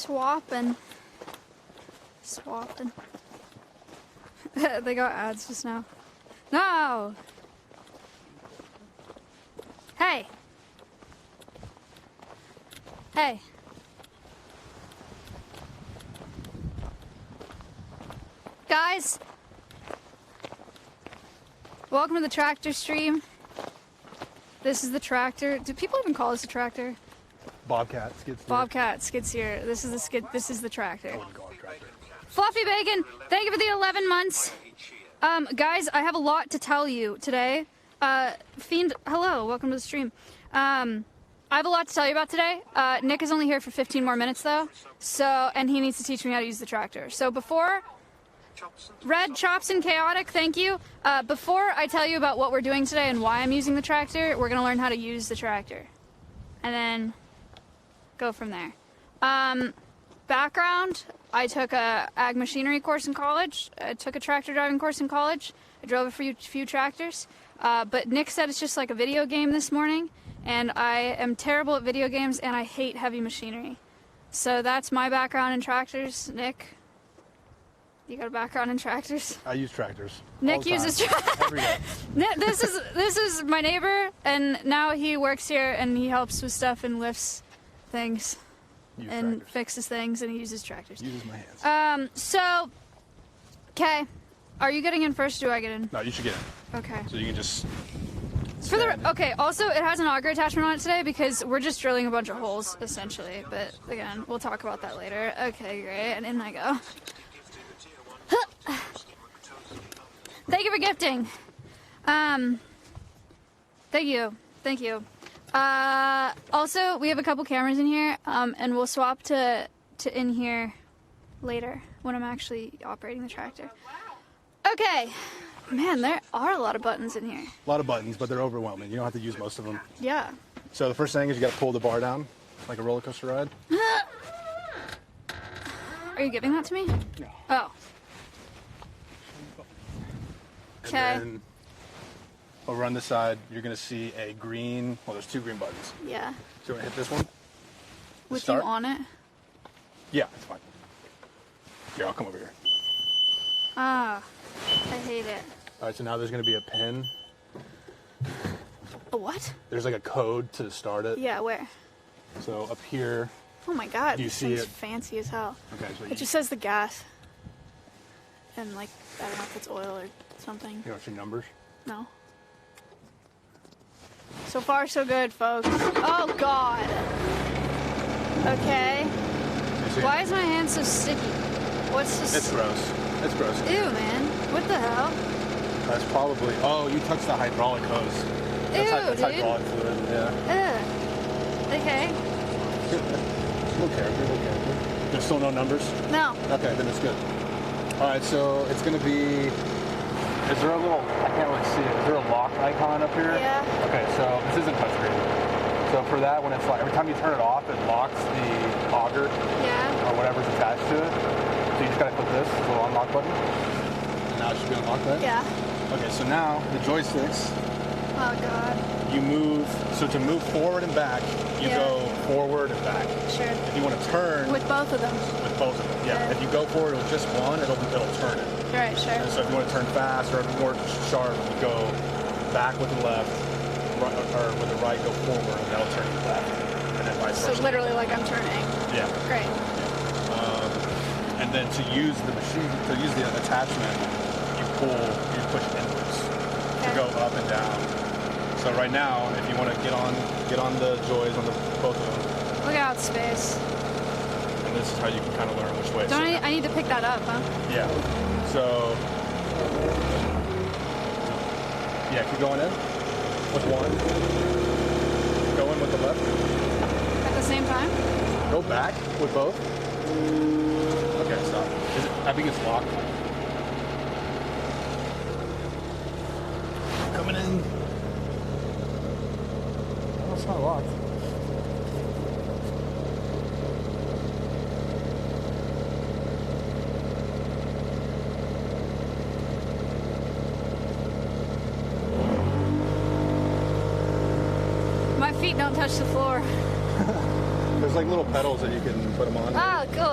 Swapping. They got ads just now. No! Hey! Hey! Guys! Welcome to the tractor stream. This is the tractor. Do people even call this a tractor? Bobcat, skid steer. Bobcat, skid steer. This is the skid. This is the tractor. I wouldn't call it a tractor. Fluffy Bacon, thank you for the 11 months. Guys, I have a lot to tell you today. Fiend, hello, welcome to the stream. I have a lot to tell you about today. Nick is only here for 15 more minutes though, and he needs to teach me how to use the tractor. So before, Red Chops and Chaotic, thank you. Before I tell you about what we're doing today and why I'm using the tractor, we're gonna learn how to use the tractor. And then go from there. Background, I took a ag machinery course in college. I took a tractor driving course in college. I drove a few tractors. But Nick said it's just like a video game this morning, and I am terrible at video games and I hate heavy machinery. So that's my background in tractors. Nick, you got a background in tractors? I use tractors. Nick uses tractors. Every day. This is my neighbor, and now he works here and he helps with stuff and lifts things and tractors. Fixes things, and he uses tractors. Uses my hands. So, okay, are you getting in first? Or do I get in? No, you should get in. Okay. So you can just. Okay. Also, it has an auger attachment on it today because we're just drilling a bunch of holes essentially. But again, we'll talk about that later. Okay, great. And in I go. Thank you for gifting. Thank you. Also, we have a couple cameras in here, and we'll swap to in here later when I'm actually operating the tractor. Okay. Man, there are a lot of buttons in here. A lot of buttons, but they're overwhelming. You don't have to use most of them. Yeah. So the first thing is you got to pull the bar down, like a roller coaster ride. Are you giving that to me? No. Oh. Okay. And then over on this side, you're going to see a green, well, there's two green buttons. Yeah. So you want to hit this one? With you on it? Yeah, it's fine. Here, I'll come over here. Ah, I hate it. All right, so now there's going to be a pin. A what? There's like a code to start it. Yeah, where? So up here. Oh my god, do you this see thing's it? Fancy as hell. Okay, so it just says the gas. And like, I don't know if it's oil or something. You want your numbers? No. So far, so good, folks. Oh god. Okay. Why is my hand so sticky? What's this? It's gross. It's gross. Ew, man. What the hell? That's probably. Oh, you touched the hydraulic hose. That's dude. hydraulic fluid. Yeah. Ugh. Okay. No character. There's still no numbers? No. Okay, then it's good. All right, so it's going to be. Is there a little? I can't really see it. Is there a lock icon up here? Yeah. Okay, so this isn't touchscreen. So for that, when it's like every time you turn it off, it locks the auger. Yeah. Or whatever's attached to it. So you just gotta click this little unlock button. And now it should be unlocked, right? Yeah. Okay, so now the joysticks. Oh god. You move. So to move forward and back, you go forward and back. Sure. If you want to turn. With both of them. With both of them. Yeah. If you go forward with just one, it'll turn it. Right. Sure. And so if you want to turn fast or more sharp, you go back with the left, or with the right, go forward, and that'll turn you left, and then vice versa. So literally like I'm turning. Yeah. Great. And then to use the machine, to use the attachment, you push inwards to go up and down. So right now, if you want to get on the joys on both of them. Look out, space. And this is how you can kind of learn which way. I need to pick that up, huh? Yeah. So yeah, keep going in with one. Go in with the left. At the same time? Go back with both. Okay, stop. I think it's locked. Coming in. Oh, it's not locked. My feet don't touch the floor. There's like little pedals that you can put them on. Oh, cool.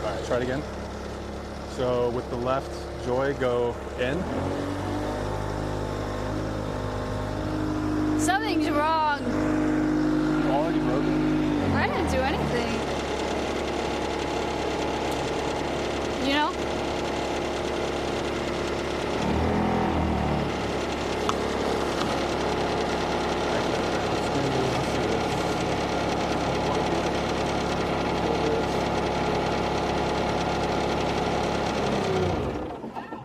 All right, try it again. So with the left joy, go in. Something's wrong. You already broke it. I didn't do anything. You know?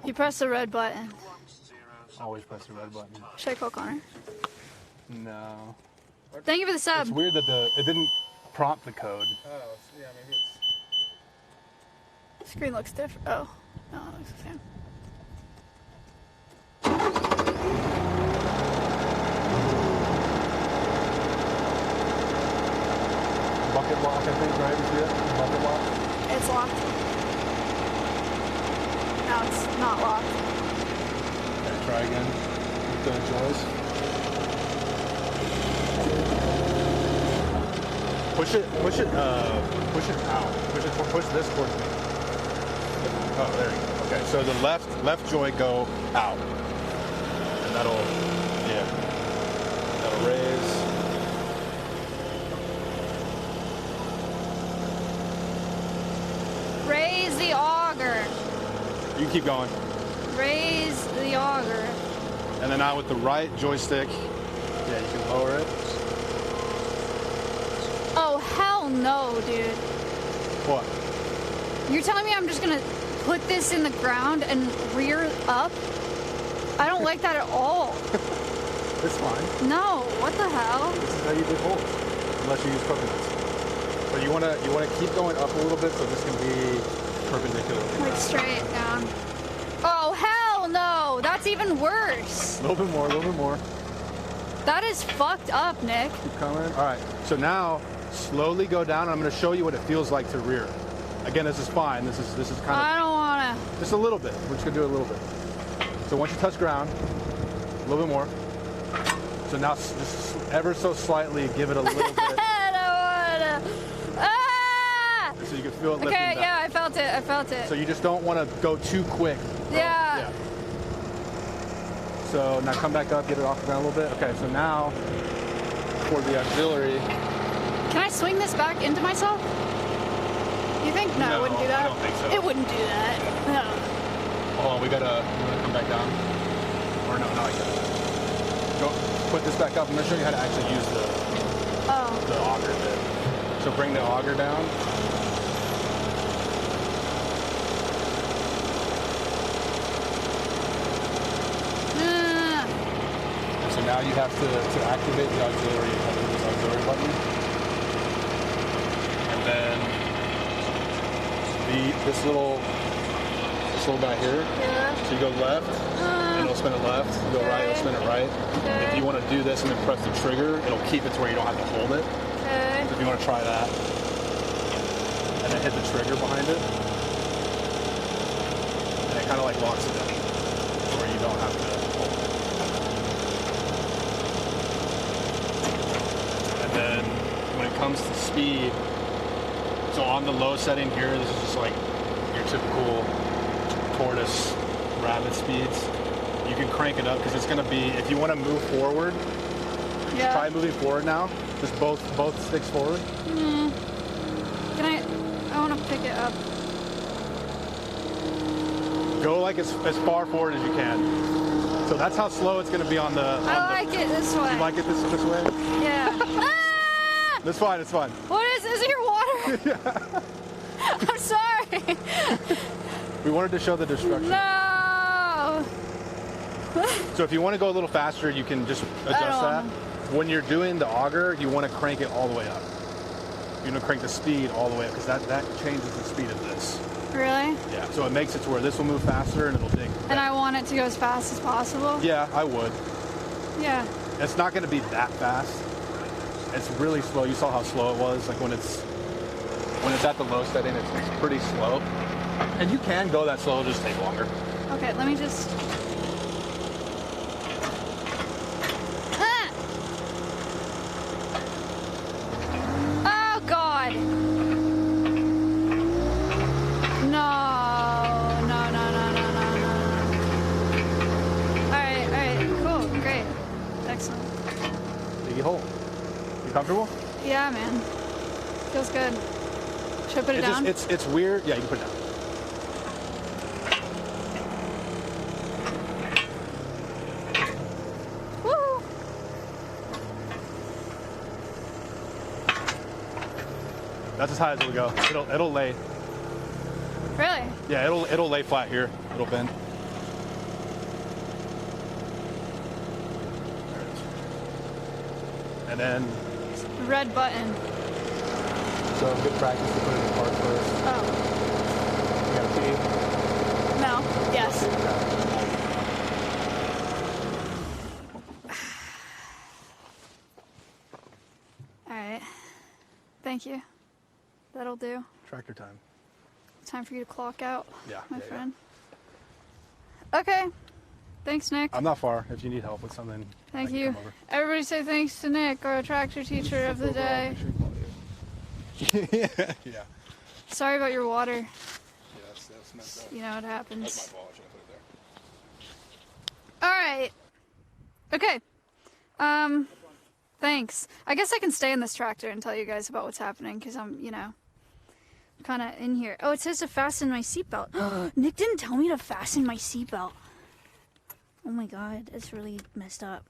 You press the red button. Always press the red button. Should I call Connor? No. Thank you for the sub. It's weird that it didn't prompt the code. Oh, yeah, maybe it's... Screen looks different. Oh, no, it looks the same. Bucket lock, I think, right? You see it? Bucket lock. It's locked. Now it's not locked. Okay, try again with the joys. Push it out. Push this towards me. Oh, there you go. Okay, so the left joy go out. And that'll raise. Raise the auger. You keep going. Raise the auger. And then now with the right joystick, yeah, you can lower it. Oh, hell no, dude. What? You're telling me I'm just gonna put this in the ground and rear up? I don't like that at all. It's fine. No, what the hell? This is how you dig holes, unless you use coconuts. But you wanna keep going up a little bit so this can be perpendicular. Like straight down. Oh, hell no! That's even worse. A little bit more. That is fucked up, Nick. Keep coming. All right. So now slowly go down. And I'm going to show you what it feels like to rear. Again, this is fine. This is kind I of don't wanna. just a little bit. We're just going to do a little bit. So once you touch ground, a little bit more. So now just ever so slightly give it a little bit. I don't wanna. Ah! So you can feel it lifting Okay, down. yeah, I felt it. So you just don't want to go too quick. Yeah. So now come back up, get it off the ground a little bit. Okay, so now for the auxiliary. Can I swing this back into myself? You think? No, it wouldn't do that. I don't think so. It wouldn't do that. No. Hold on, we gotta come back down. Or no, not like that. Go put this back up. I'm gonna show you how to actually use the auger bit. So bring the auger down. And so now you have to activate the auxiliary, you have to hit this auxiliary button. And then this little guy here. Yeah. So you go left, and it'll spin it left. You go right, it'll spin it right. Okay. If you want to do this and then press the trigger, it'll keep it to where you don't have to hold it. Okay. So if you want to try that, and then hit the trigger behind it, and it kind of like locks it in, where you don't have to hold it. And then when it comes to speed, so on the low setting here, this is just like your typical Tortoise rabbit speeds. You can crank it up because it's going to be, if you want to move forward, Yeah. try moving forward now. Just both sticks forward. Can I want to pick it up. Go like as far forward as you can. So that's how slow it's going to be on the... I like it this way. You like it this way? Yeah. Ah! That's fine, it's fine. What is it your water? Yeah. I'm sorry. We wanted to show the destruction. No. So if you want to go a little faster, you can just adjust that. When you're doing the auger, you want to crank it all the way up. You want to crank the speed all the way up because that changes the speed of this. Really? Yeah, so it makes it to where this will move faster and it'll dig. And I want it to go as fast as possible? Yeah, I would. Yeah. It's not going to be that fast. It's really slow. You saw how slow it was. Like when it's at the low setting, it's pretty slow. And you can go that slow, it'll just take longer. Okay, let me just... You comfortable? Yeah, man. Feels good. Should I put it down? It's weird. Yeah, you can put it down. Woo! That's as high as it'll go. It'll lay. Really? Yeah, it'll lay flat here. It'll bend. There it is. And then. Red button. So good practice to put it in park first. Oh. You got a key? No. Yes. All right. Thank you. That'll do. Tractor time. Time for you to clock out, Yeah. my friend. Yeah. Okay. Thanks, Nick. I'm not far. If you need help with something, Thank I can you. come over. Everybody say thanks to Nick, our tractor teacher of the day. Yeah. Sorry about your water. Yeah, that's messed up. You know what happens. That's my fault. I should have put it there. All right. Okay. Thanks. I guess I can stay in this tractor and tell you guys about what's happening because I'm, kind of in here. Oh, it says to fasten my seatbelt. Nick didn't tell me to fasten my seatbelt. Oh my god, it's really messed up.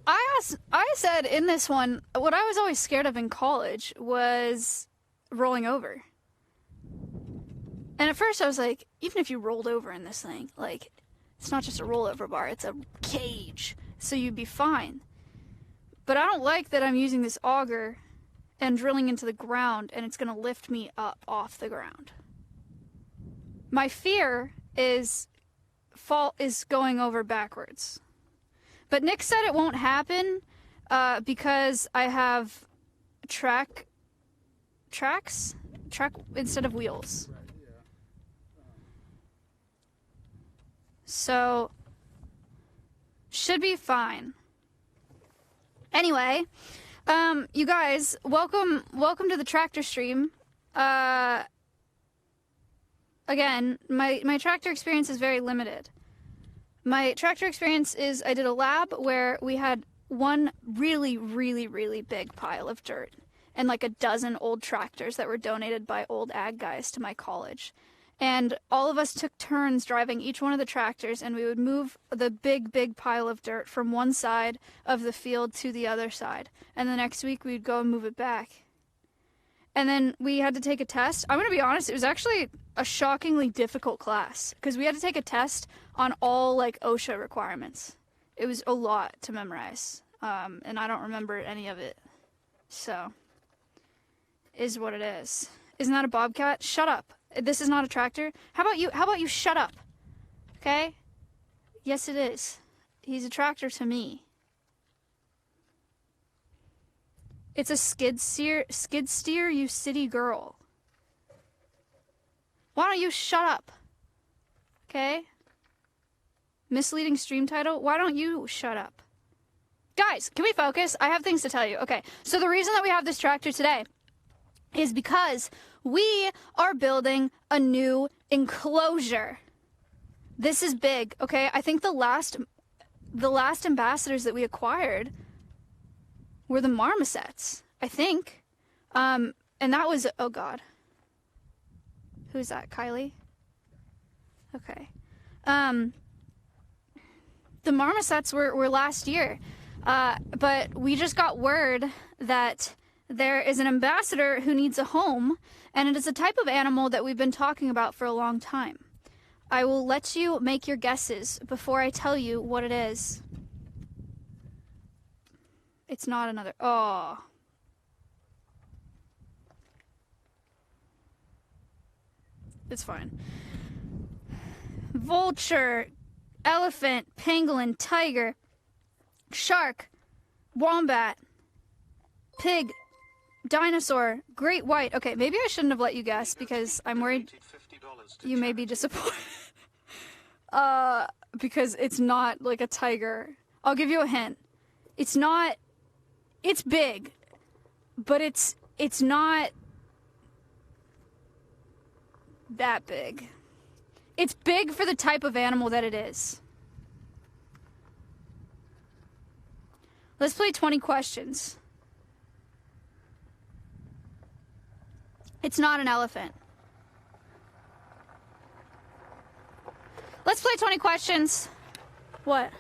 I said in this one, what I was always scared of in college was rolling over. And at first I was like, even if you rolled over in this thing, like, it's not just a rollover bar, it's a cage. So you'd be fine. But I don't like that I'm using this auger and drilling into the ground and it's going to lift me up off the ground. My fear is going over backwards. But Nick said it won't happen because I have tracks instead of wheels. So should be fine. Anyway, you guys, welcome to the tractor stream. Again, my tractor experience is very limited. My tractor experience is I did a lab where we had one really, really, really big pile of dirt and like a dozen old tractors that were donated by old ag guys to my college. And all of us took turns driving each one of the tractors, and we would move the big, big pile of dirt from one side of the field to the other side. And the next week we'd go and move it back. And then we had to take a test. I'm going to be honest, it was actually a shockingly difficult class because we had to take a test on all like OSHA requirements. It was a lot to memorize. And I don't remember any of it. So, is what it is. Isn't that a bobcat? Shut up. This is not a tractor. How about you shut up? Okay? Yes, it is. He's a tractor to me. It's a skid steer, you city girl. Why don't you shut up? Okay? Misleading stream title. Why don't you shut up? Guys, can we focus? I have things to tell you. Okay, so the reason that we have this tractor today is because we are building a new enclosure. This is big, okay? I think the last ambassadors that we acquired were the marmosets, I think. And that was, oh God. Who's that, Kylie? Okay. The marmosets were last year. But we just got word that there is an ambassador who needs a home, and it is a type of animal that we've been talking about for a long time. I will let you make your guesses before I tell you what it is. It's not another... Oh. It's fine. Vulture, elephant, pangolin, tiger, shark, wombat, pig, dinosaur, great white. Okay, maybe I shouldn't have let you guess because I'm worried you may be disappointed. Because it's not like a tiger. I'll give you a hint. It's not... It's big, but it's not that big. It's big for the type of animal that it is. Let's play 20 questions. It's not an elephant. Let's play 20 questions. What?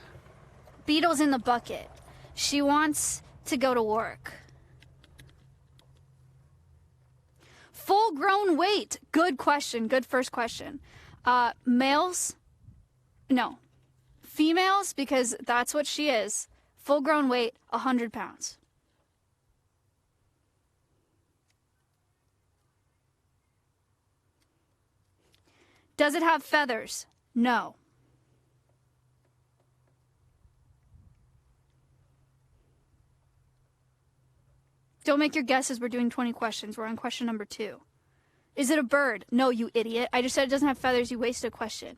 Beetle's in the bucket. She wants to go to work. Full grown weight. Good question. Good first question. Males? No. Females, because that's what she is. Full grown weight, 100 pounds. Does it have feathers? No. Don't make your guesses. We're doing 20 questions. We're on question number 2. Is it a bird? No, you idiot. I just said it doesn't have feathers. You wasted a question.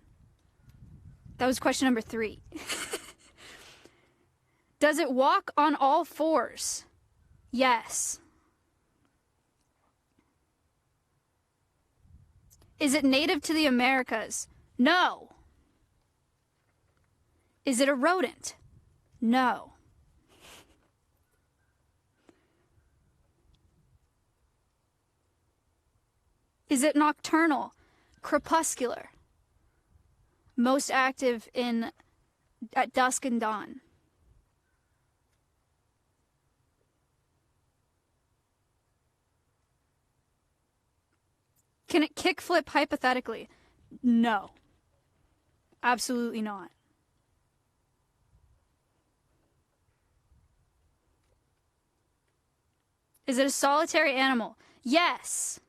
That was question number 3. Does it walk on all fours? Yes. Is it native to the Americas? No. Is it a rodent? No. Is it nocturnal? Crepuscular. Most active at dusk and dawn. Can it kickflip hypothetically? No. Absolutely not. Is it a solitary animal? Yes.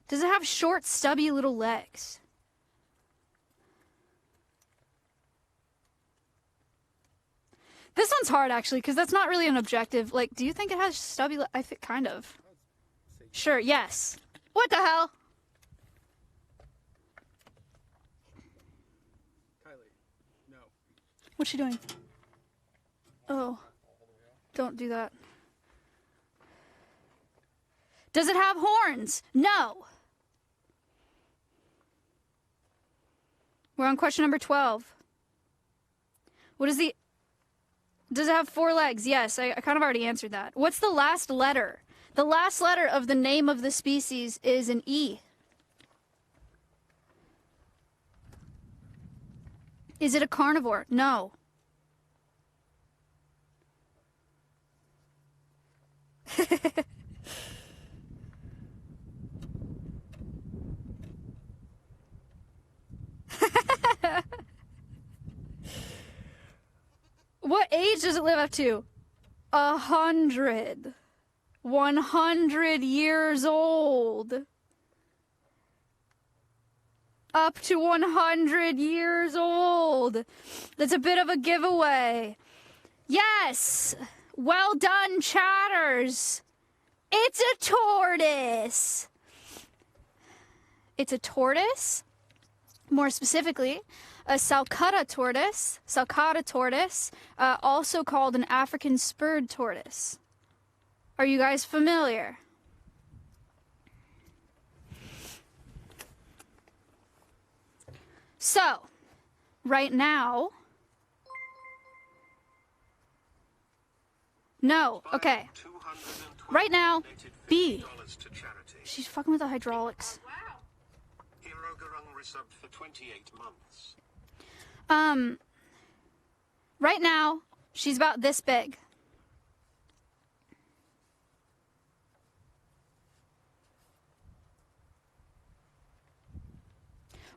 Does it have short, stubby little legs? This one's hard, actually, because that's not really an objective. Like, do you think it has stubby legs? I think kind of. Sure, yes. What the hell? Kylie, no. What's she doing? Oh. Don't do that. Does it have horns? No. We're on question number 12. What is the... Does it have 4 legs? Yes, I kind of already answered that. What's the last letter? The last letter of the name of the species is an E. Is it a carnivore? No. What age does it live up to? 100. 100 years old. Up to 100 years old. That's a bit of a giveaway. Yes! Well done, chatters. It's a tortoise. It's a tortoise. More specifically, a sulcata tortoise, also called an African spurred tortoise. Are you guys familiar? So, right now... No, okay. Right now, B. She's fucking with the hydraulics. For 28 months. Right now, she's about this big.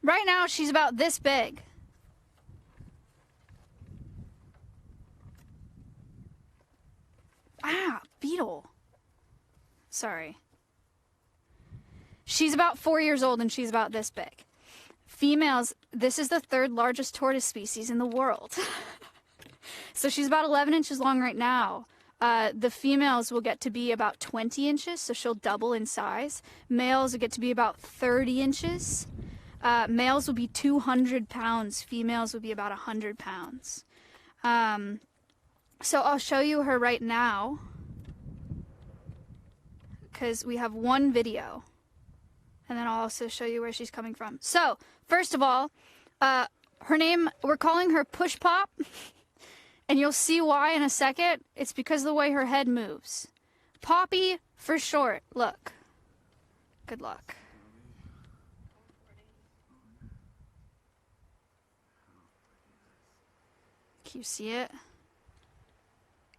Right now, she's about this big. Ah, beetle. Sorry. She's about 4 years old and she's about this big. Females, this is the 3rd largest tortoise species in the world. So she's about 11 inches long right now. The females will get to be about 20 inches, so she'll double in size. Males will get to be about 30 inches. Males will be 200 pounds. Females will be about 100 pounds. So I'll show you her right now, because we have one video. And then I'll also show you where she's coming from. So, first of all, Her name, we're calling her Pushpop, and you'll see why in a second. It's because of the way her head moves. Poppy for short. Look. Good luck. Can you see it?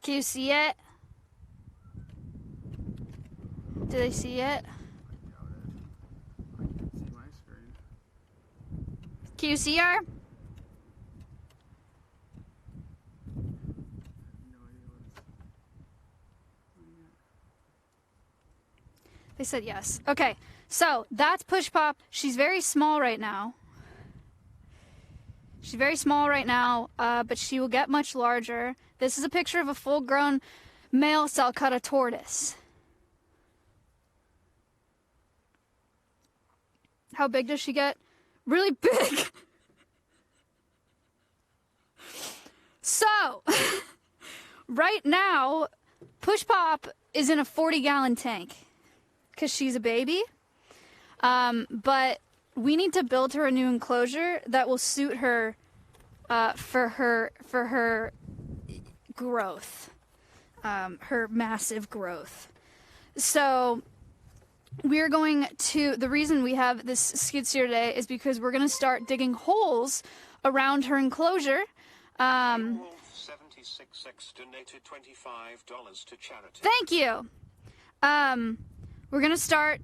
Can you see it? Do they see it? Can you see her? They said yes. Okay, so that's Pushpop. She's very small right now. She's very small right now, but she will get much larger. This is a picture of a full-grown male sulcata tortoise. How big does she get? Really big. So, right now, Pushpop is in a 40-gallon tank because she's a baby. But we need to build her a new enclosure that will suit her for her growth, her massive growth. So we're going to, the reason we have this skid steer today is because we're going to start digging holes around her enclosure. 76 donated $25 to charity. Thank you. We're going to start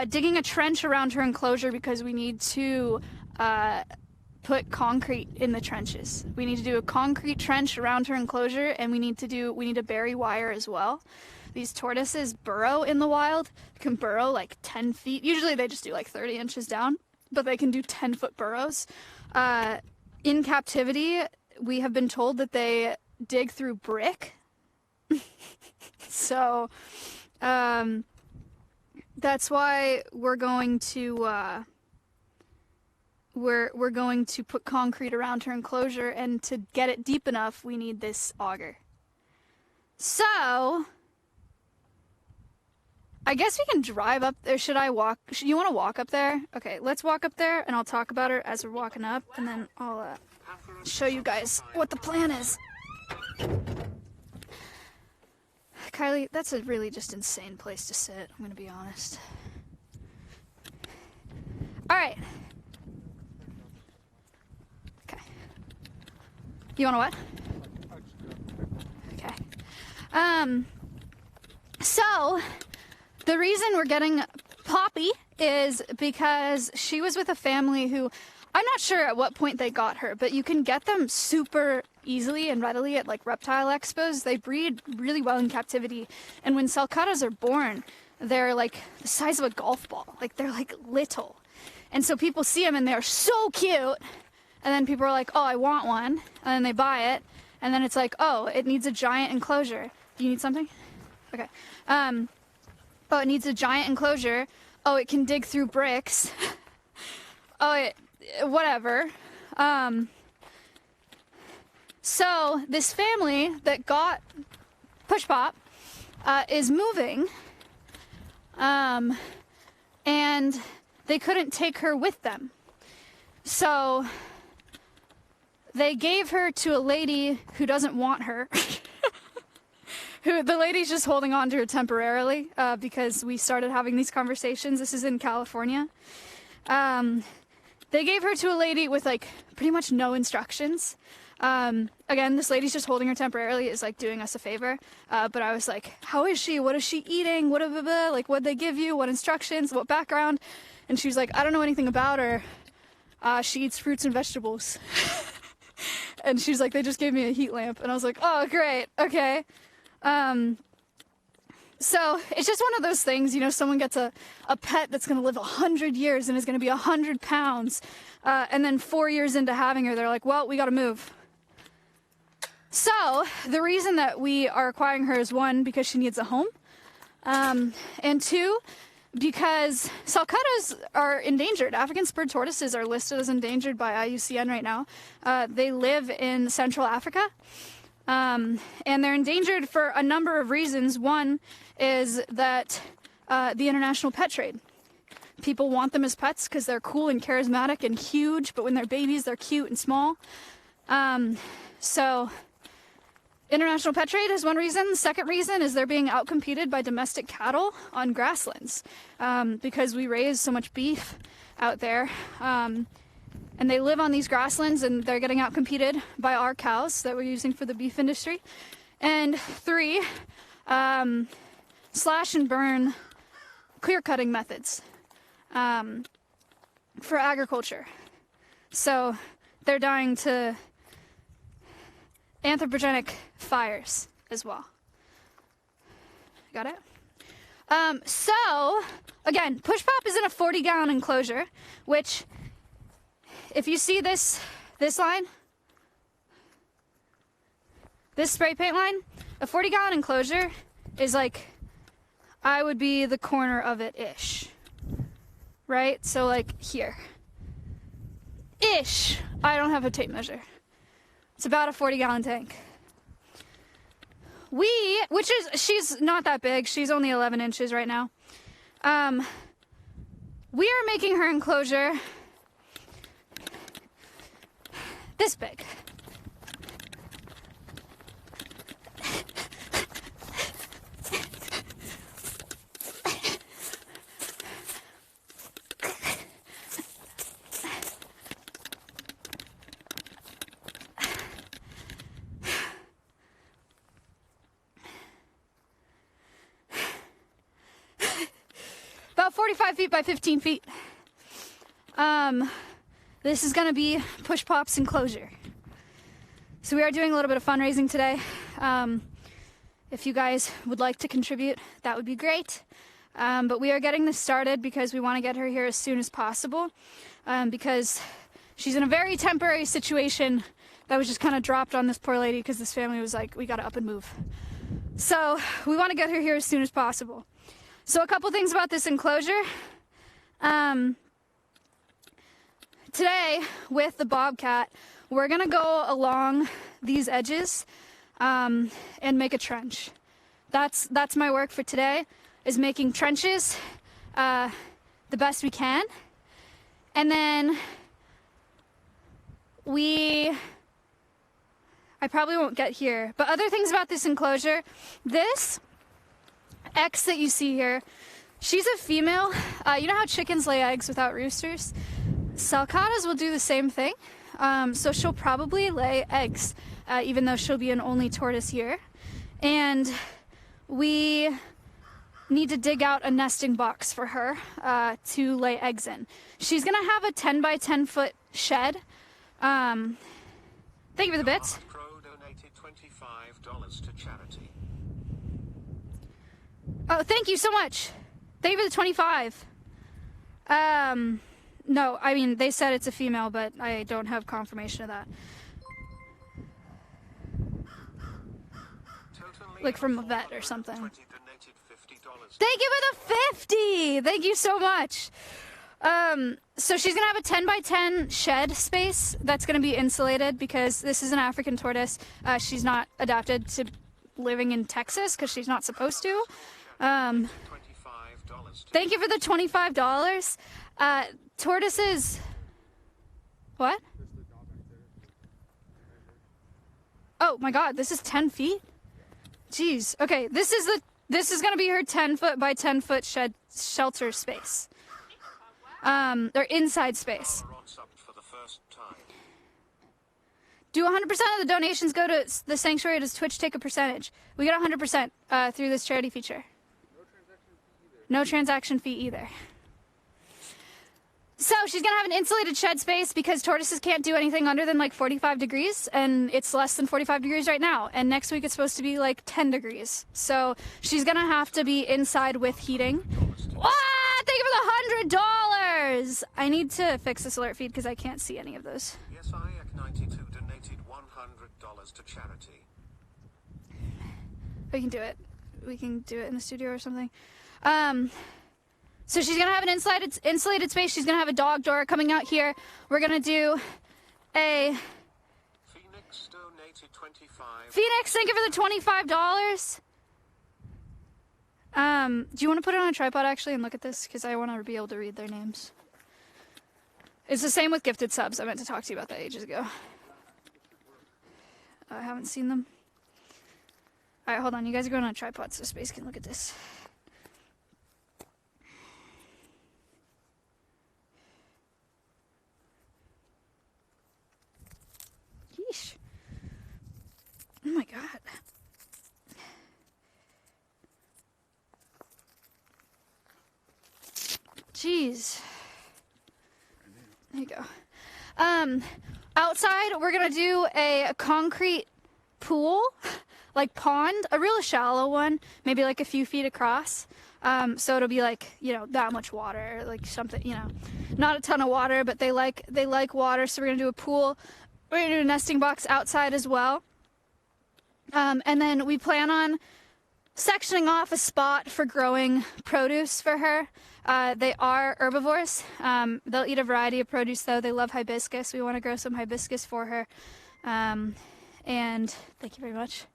digging a trench around her enclosure because we need to put concrete in the trenches. We need to do a concrete trench around her enclosure, and we need to bury wire as well. These tortoises burrow in the wild. They can burrow like 10 feet. Usually they just do like 30 inches down, but they can do 10-foot burrows. In captivity, we have been told that they dig through brick. So, that's why we're going to we're going to put concrete around her enclosure, and to get it deep enough, we need this auger. So, I guess we can drive up there. Should I walk? You want to walk up there? Okay, let's walk up there, and I'll talk about her as we're walking up, and then I'll show you guys what the plan is. Kylie, that's a really just insane place to sit, I'm gonna be honest. Alright. Okay. You wanna what? Okay. So, the reason we're getting Poppy is because she was with a family who, I'm not sure at what point they got her, but you can get them super easily and readily at like reptile expos. They breed really well in captivity, and when sulcatas are born, they're like the size of a golf ball. Like they're like little, and so people see them and they're so cute, and then people are like, oh, I want one, and then they buy it, and then it's like, oh, it needs a giant enclosure. Do you need something? Okay. Oh, it needs a giant enclosure. Oh, it can dig through bricks. Oh, whatever. So this family that got Pushpop is moving, and they couldn't take her with them. So they gave her to a lady who doesn't want her. Who the lady's just holding on to her temporarily because we started having these conversations. This is in California. They gave her to a lady with like pretty much no instructions. Again, this lady's just holding her temporarily, is like doing us a favor. But I was like, how is she? What is she eating? What blah, blah, like what'd they give you? What instructions? What background? And she was like, I don't know anything about her. She eats fruits and vegetables. And she's like, they just gave me a heat lamp. And I was like, oh, great. Okay. So it's just one of those things, you know, someone gets a pet that's going to live 100 years and is going to be 100 pounds. And then 4 years into having her, they're like, well, we got to move. So the reason that we are acquiring her is, one, because she needs a home. And two, because sulcatas are endangered. African spurred tortoises are listed as endangered by IUCN right now. They live in Central Africa. And they're endangered for a number of reasons. One is that the international pet trade. people want them as pets because they're cool and charismatic and huge, but when they're babies, they're cute and small. So international pet trade is one reason. The second reason is they're being outcompeted by domestic cattle on grasslands because we raise so much beef out there. And they live on these grasslands and they're getting outcompeted by our cows that we're using for the beef industry. And 3, slash and burn clear cutting methods for agriculture. So they're dying to anthropogenic fires as well. Got it? So again, Pushpop is in a 40-gallon enclosure, which if you see this line, this spray paint line, a 40-gallon enclosure is like, I would be the corner of it-ish, right? So like here, ish. I don't have a tape measure. It's about a 40-gallon tank. She's not that big. She's only 11 inches right now. We are making her enclosure this big. About 45 feet by 15 feet. This is gonna be Pushpop's enclosure. So we are doing a little bit of fundraising today. If you guys would like to contribute, that would be great. But we are getting this started because we want to get her here as soon as possible. Because she's in a very temporary situation that was just kind of dropped on this poor lady because this family was like, we gotta up and move. So we want to get her here as soon as possible. So a couple things about this enclosure. Today, with the bobcat, we're gonna go along these edges and make a trench. That's my work for today, is making trenches the best we can. And then I probably won't get here, but other things about this enclosure, this X that you see here, she's a female. You know how chickens lay eggs without roosters? Sulcatas will do the same thing. So she'll probably lay eggs, even though she'll be an only tortoise here. And we need to dig out a nesting box for her to lay eggs in. She's gonna have a 10 by 10 foot shed. Thank you for the bits. Pro donated $25 to charity. Oh, thank you so much. Thank you for the 25. No, I mean, they said it's a female, but I don't have confirmation of that. Like from a vet or something. Thank you for the 50! Thank you so much. So she's gonna have a 10 by 10 shed space that's gonna be insulated because this is an African tortoise. She's not adapted to living in Texas because she's not supposed to. Thank you for the $25. Tortoises. What? Oh my god, this is 10 feet? Jeez. Okay, this is gonna be her 10 foot by 10 foot shelter space. Or inside space. Do 100% of the donations go to the sanctuary, or does Twitch take a percentage? We get 100% through this charity feature. No transaction fee either. So she's gonna have an insulated shed space because tortoises can't do anything under than like 45 degrees, and it's less than 45 degrees right now. And next week it's supposed to be like 10 degrees. So she's gonna have to be inside with heating. Ah, thank you for the $100. I need to fix this alert feed because I can't see any of those. Yes, IAC92 donated $100 to charity. We can do it. We can do it in the studio or something. So she's gonna have an insulated space. She's gonna have a dog door coming out here. We're gonna do a Phoenix donated $25. Phoenix, thank you for the $25. Do you want to put it on a tripod actually and look at this? Because I want to be able to read their names. It's the same with gifted subs. I meant to talk to you about that ages ago. I haven't seen them. Alright, hold on. You guys are going on a tripod so Space can look at this. Yeesh. Oh my god. Jeez. There you go. Outside, we're gonna do a concrete pool, like pond, a real shallow one, maybe like a few feet across. So it'll be like, you know, that much water, like something, you know, not a ton of water, but they like water. So we're gonna do a pool. We're gonna do a nesting box outside as well. And then we plan on sectioning off a spot for growing produce for her. They are herbivores. They'll eat a variety of produce though. They love hibiscus. We want to grow some hibiscus for her. And thank you very much.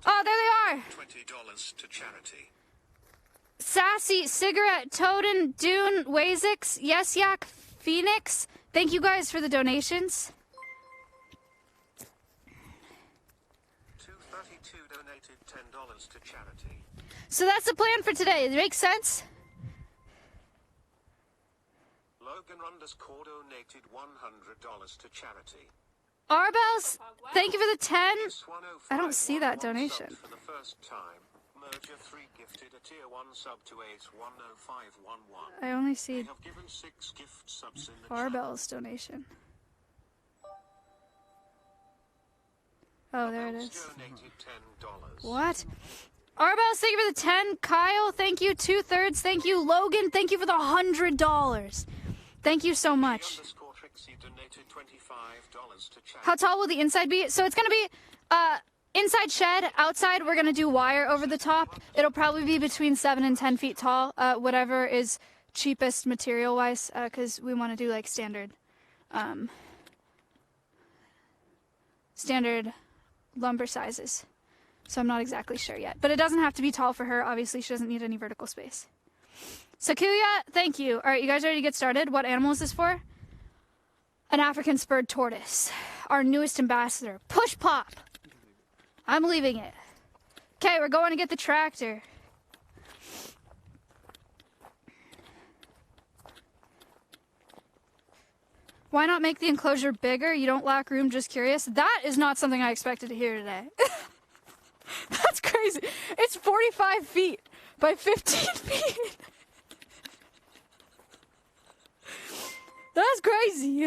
Oh, there they are! $20 to charity. Sassy, Cigarette, Toden, Dune, Wazix, Yes Yak, Phoenix. Thank you guys for the donations. 232 donated $10 to charity. So that's the plan for today. Does it make sense? Logan _ donated $100 to charity. Arbels, thank you for the 10. I don't 105 see that donation. For the first time, Merger 3 gifted a tier 1 sub to Ace 10511. I only see They have given 6 gift subs in the Arbel's donation. Oh, there it is. donated $10. What? Arbels, thank you for the 10. Kyle, thank you. 2/3, thank you. Logan, thank you for the $100. Thank you so much. Trixie donated $25 to charity. How tall will the inside be? So it's gonna be inside shed. Outside we're gonna do wire over the top. It'll probably be between 7 and 10 feet tall. Whatever is cheapest material wise, because we want to do like standard lumber sizes. So I'm not exactly sure yet. But it doesn't have to be tall for her. Obviously she doesn't need any vertical space. Sakuya, thank you. All right, you guys ready to get started? What animal is this for? An African spurred tortoise. Our newest ambassador. Pushpop. I'm leaving it. Okay, we're going to get the tractor. Why not make the enclosure bigger? You don't lack room, just curious. That is not something I expected to hear today. That's crazy. It's 45 feet by 15 feet. That's crazy.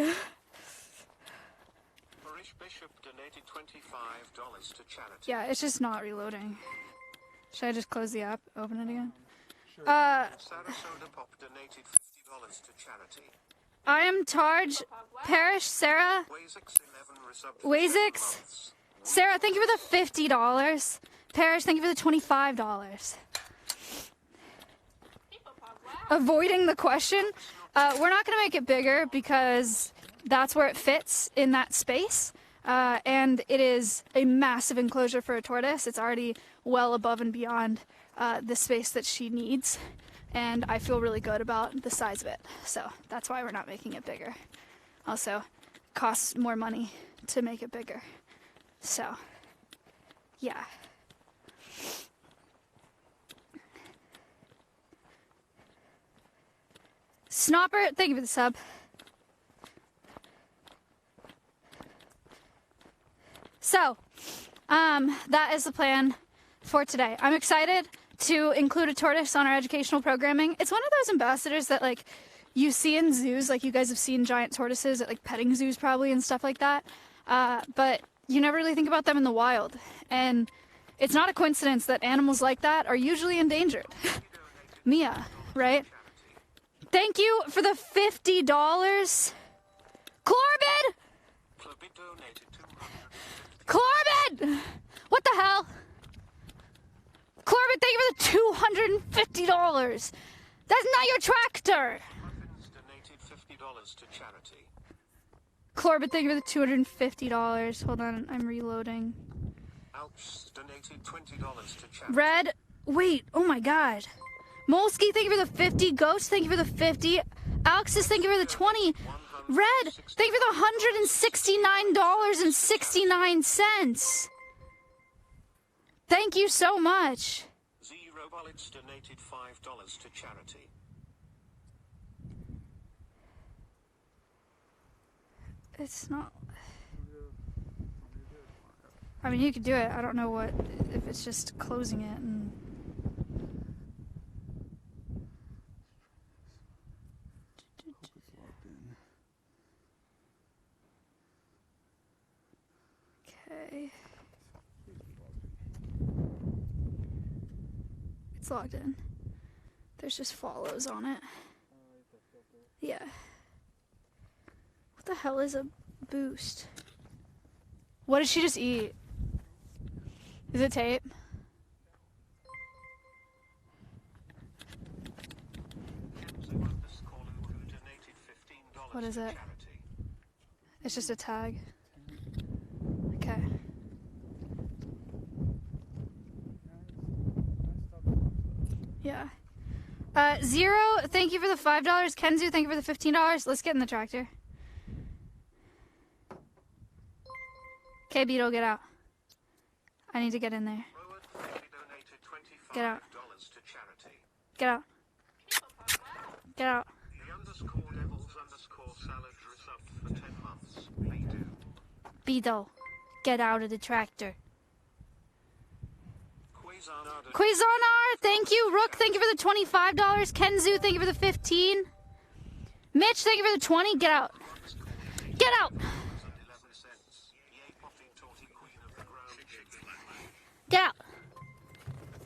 Marish Bishop donated $25 to charity. Yeah, it's just not reloading. Should I just close the app, open it again? Sarasota Pop donated $50 to charity. I am Tarj, Parrish, Sarah, Wazix 11 resub for Wazix. 7 months. Sarah, thank you for the $50. Parrish, thank you for the $25. Avoiding the question. We're not going to make it bigger because that's where it fits in that space. And it is a massive enclosure for a tortoise. It's already well above and beyond the space that she needs. And I feel really good about the size of it. So that's why we're not making it bigger. Also, costs more money to make it bigger. So, yeah. Snopper, thank you for the sub. So, that is the plan for today. I'm excited to include a tortoise on our educational programming. It's one of those ambassadors that like you see in zoos, like you guys have seen giant tortoises at like petting zoos probably and stuff like that. But you never really think about them in the wild. And it's not a coincidence that animals like that are usually endangered. Mia, right? Thank you for the $50. Corbin! Corbin! What the hell? Corbin, thank you for the $250. That's not your tractor. Donated $50 to charity. Corbin, thank you for the $250. Hold on, I'm reloading. Alps donated $20 to charity. Red, Wait, oh my god. Molsky, thank you for the 50. Ghost, thank you for the 50. Alexis, thank you for the 20. Red, thank you for the $169.69. Thank you so much. Zero Bullets donated $5 to charity. It's not... I mean, you could do it. I don't know what... if it's just closing it and... Okay. It's logged in. There's just follows on it. Yeah. What the hell is a boost? What did she just eat? Is it tape? What is it? It's just a tag. Okay. Yeah. Zero, thank you for the $5. Kenzu, thank you for the $15. Let's get in the tractor. Okay, Beetle, get out. I need to get in there. Get out. Get out. Get out. Beetle, get out of the tractor. Quazonar, thank you. Rook, thank you for the $25. Kenzu, thank you for the 15. Mitch, thank you for the 20. Get out. Get out. Get out.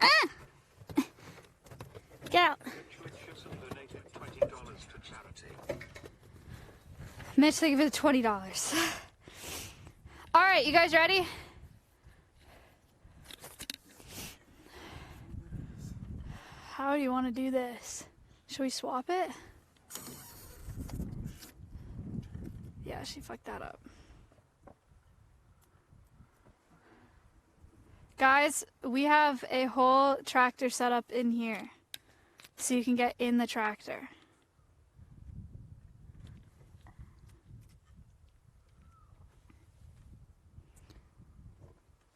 Ah! Get out. Mitch, thank you for the $20. All right, you guys ready? How do you want to do this? Should we swap it? Yeah, she fucked that up. Guys, we have a whole tractor set up in here, so you can get in the tractor.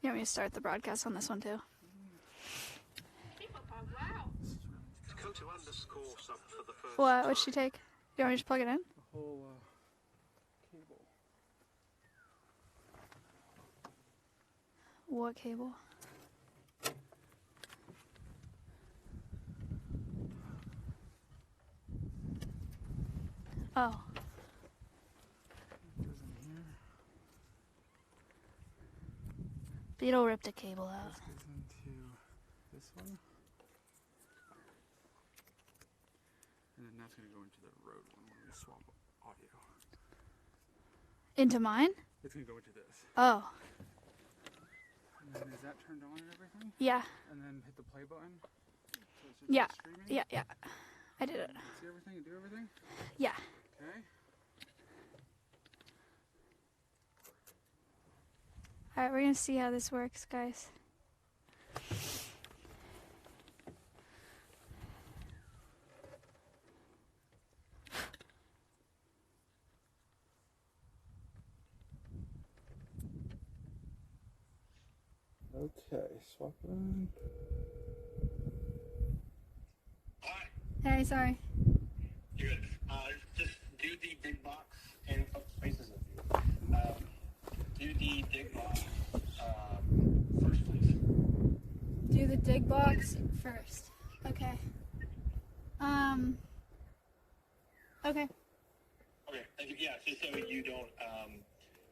You want me to start the broadcast on this one too? What? What'd she take? You want me to just plug it in? The whole cable. What cable? Oh. Beetle ripped a cable out. This goes into this one. And then that's going to go into the road one when we swap audio. Into mine? It's going to go into this. Oh. And then is that turned on and everything? Yeah. And then hit the play button? So it's just Yeah. streaming? Yeah, yeah. I did it. See everything and do everything? Yeah. Okay. Alright, we're gonna see how this works, guys. Okay, swap it on. Hey, sorry. You're good. Just do the big box and spaces of you. Do the big box first, please. Do the dig box first. Okay. Okay. Okay. Yeah. Just so you don't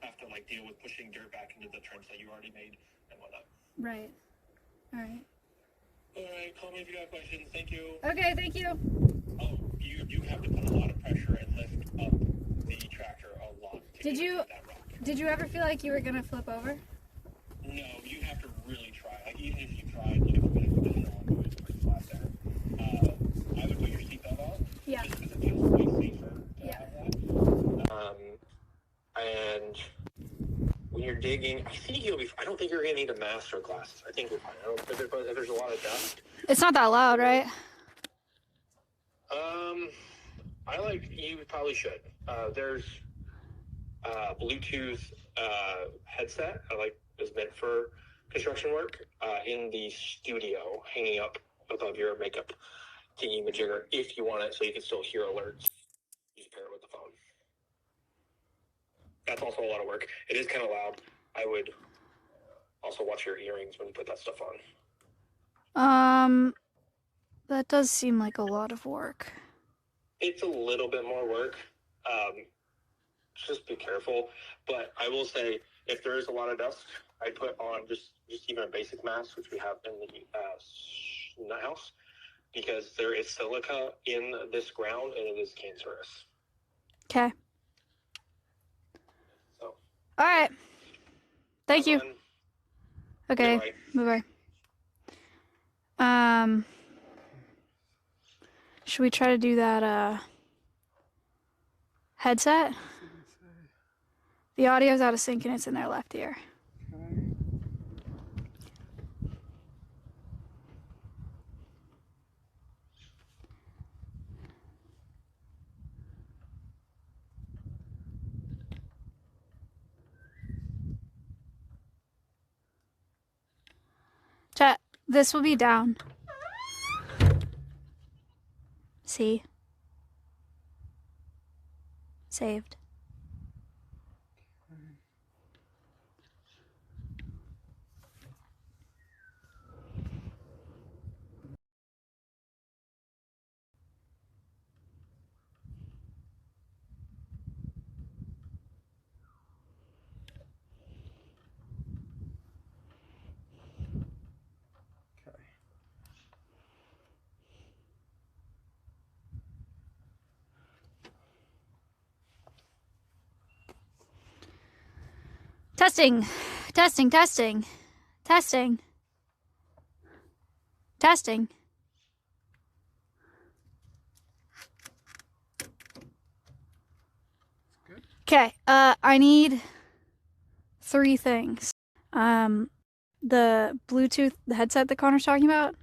have to like deal with pushing dirt back into the trench that you already made and whatnot. Right. Alright. Alright, call me if you got questions. Thank you. Okay, thank you. Oh, you do have to put a lot of pressure and lift up the tractor a lot to Did get you- into that rock. Did you ever feel like you were gonna flip over? No, you have to really try. Like, even if you tried, you know, if there's no one who is pretty flat there, I would put your seatbelt on. Yeah. Just because it feels way safer to Yeah. have that. And when you're digging, I think you'll be. I don't think you're gonna need a master class. I think you're fine. If there's a lot of dust. It's not that loud, right? You probably should. There's Bluetooth headset. Is meant for construction work in the studio, hanging up above your makeup thingy majigger. If you want it, so you can still hear alerts. You can pair it with the phone. That's also a lot of work. It is kind of loud. I would also watch your earrings when you put that stuff on. That does seem like a lot of work. It's a little bit more work. Just be careful. But I will say, if there is a lot of dust, I put on just even a basic mask, which we have in the nut house, because there is silica in this ground and it is cancerous. Okay. So. All right. Thank you. Okay. Bye. Should we try to do that headset? The audio's out of sync and it's in their left ear. Chat, this will be down. See? Saved. Testing. Testing, testing. Testing. Testing. Okay, I need 3 things. The Bluetooth, the headset that Connor's talking about,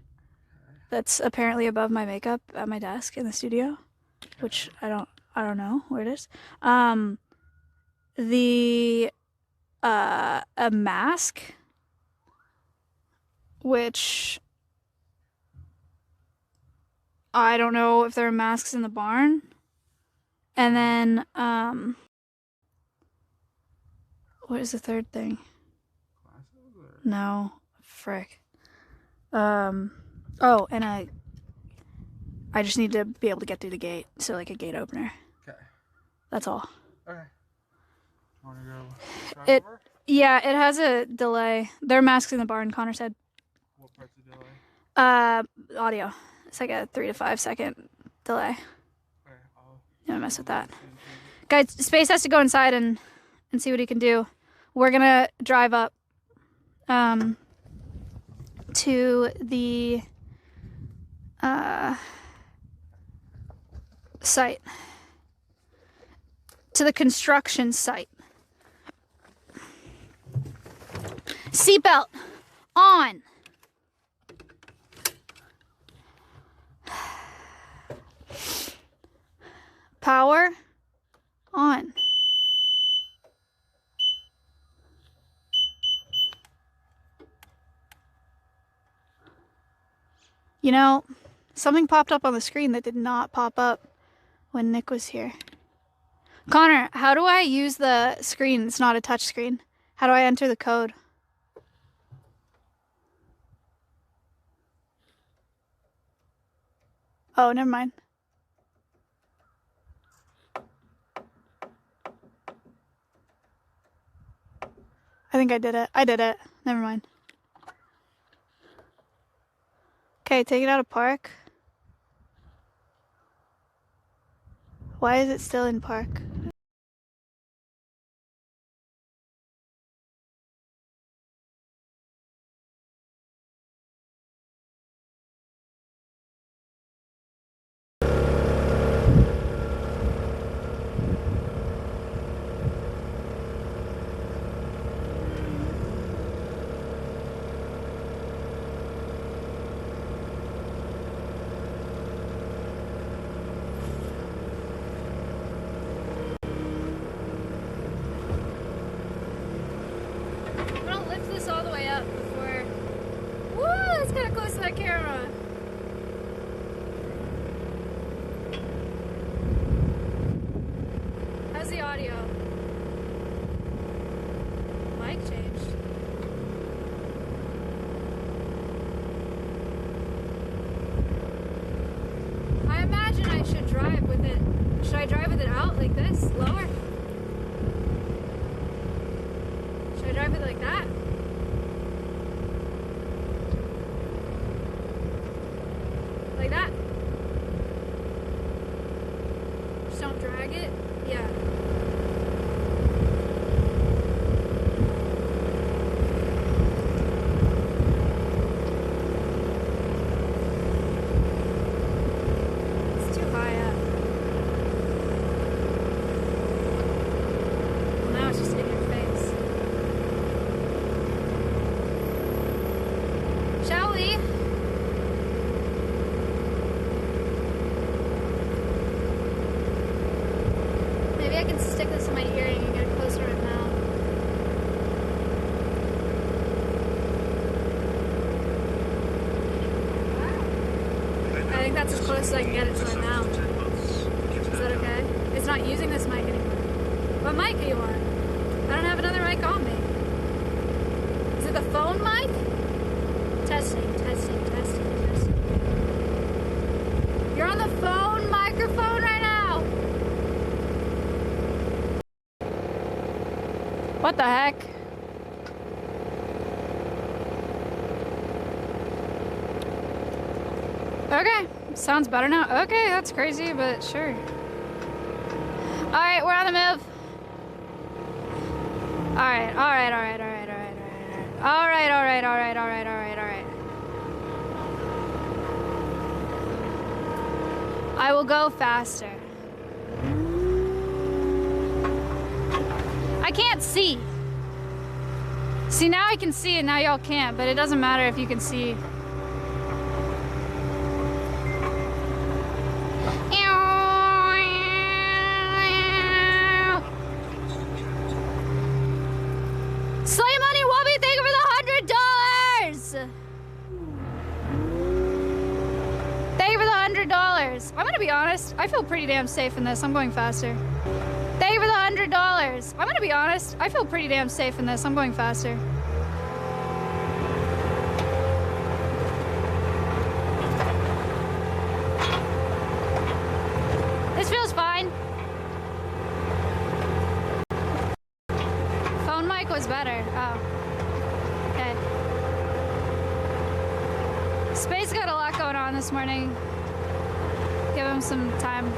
that's apparently above my makeup at my desk in the studio, which I don't know where it is. A mask, which I don't know if there are masks in the barn. And then, what is the third thing? No, frick. Oh, and I just need to be able to get through the gate, so like a gate opener. Okay. That's all. Okay. Want to go drive over? Yeah, it has a delay. There are masks in the barn, Connor said. What part's the delay? Audio. It's like a 3 to 5 second delay. Okay, Don't mess with that. Guys, Space has to go inside and see what he can do. We're gonna drive up to the site. To the construction site. Seatbelt on. Power on. You know, something popped up on the screen that did not pop up when Nick was here. Connor, how do I use the screen? It's not a touch screen. How do I enter the code? Oh, never mind. I think I did it. I did it. Never mind. Okay, take it out of park. Why is it still in park? it's kind of close to that camera. How's the audio? Mic changed. I imagine I should drive with it. Should I drive with it out like this? Lower? Should I drive with it like that? Like that? Just don't drag it? Yeah. It's too high up. Well, now it's just in your face. Shall we? Maybe I can stick this in my earring and get it closer to my mouth. I think that's as close as I can get it to my mouth. Is that okay? It's not using this mic anymore. What mic are you on? I don't have another mic on me. Is it the phone mic? Testing, testing, testing, testing. You're on the phone microphone right now. What the heck? Okay, sounds better now. Okay, that's crazy, but sure. Alright, we're on the move. Alright, alright, alright, alright, alright, alright, alright, alright, alright, alright, alright. I will go faster. I can't see. See, now I can see and now y'all can't, but it doesn't matter if you can see. Slay Money Wubby, thank you for the $100! Thank you for the $100. I'm gonna be honest, I feel pretty damn safe in this. I'm going faster. Thank you for the $100. I'm gonna be honest, I feel pretty damn safe in this. I'm going faster. This feels fine. Phone mic was better. Oh. Okay. Space got a lot going on this morning. Give him some time.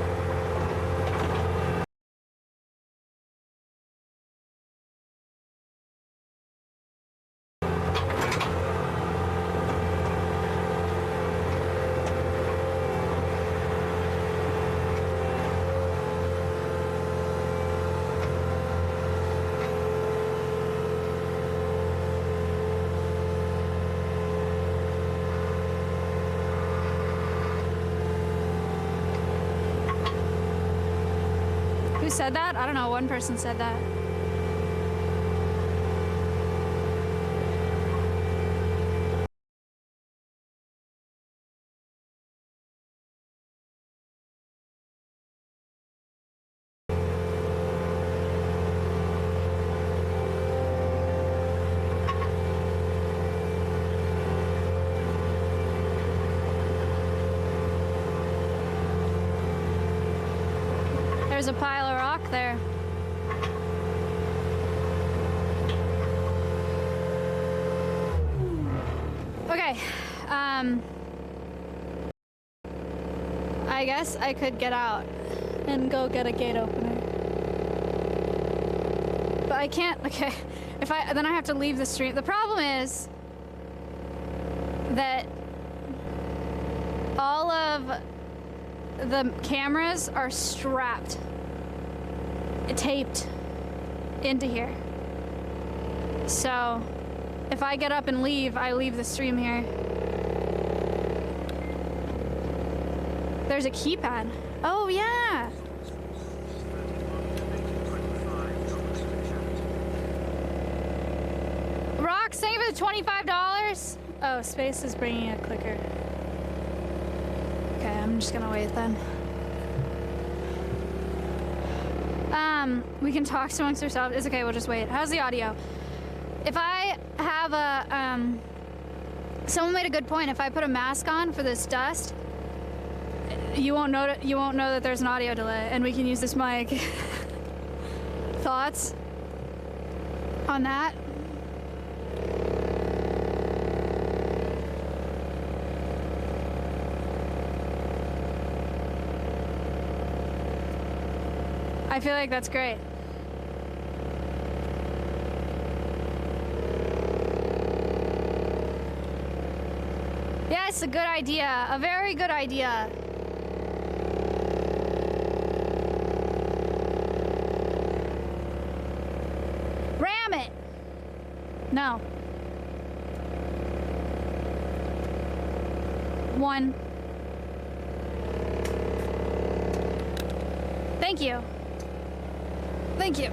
Who said that? I don't know. One person said that. There's a pile of rock there. Okay, I guess I could get out and go get a gate opener. But I can't, okay, then I have to leave the stream. The problem is that all of the cameras are strapped, taped into here. So if I get up and leave, I leave the stream here. There's a keypad. Oh yeah. Rox, thank you for the $25. Oh, space is bringing a clicker. Okay, I'm just gonna wait then. We can talk amongst ourselves. It's okay, we'll just wait. How's the audio? If I have a, someone made a good point. If I put a mask on for this dust, you won't know that there's an audio delay, and we can use this mic. Thoughts on that? I feel like that's great. Yeah, it's a good idea. A very good idea. Ram it! No. 1. Thank you. Thank you.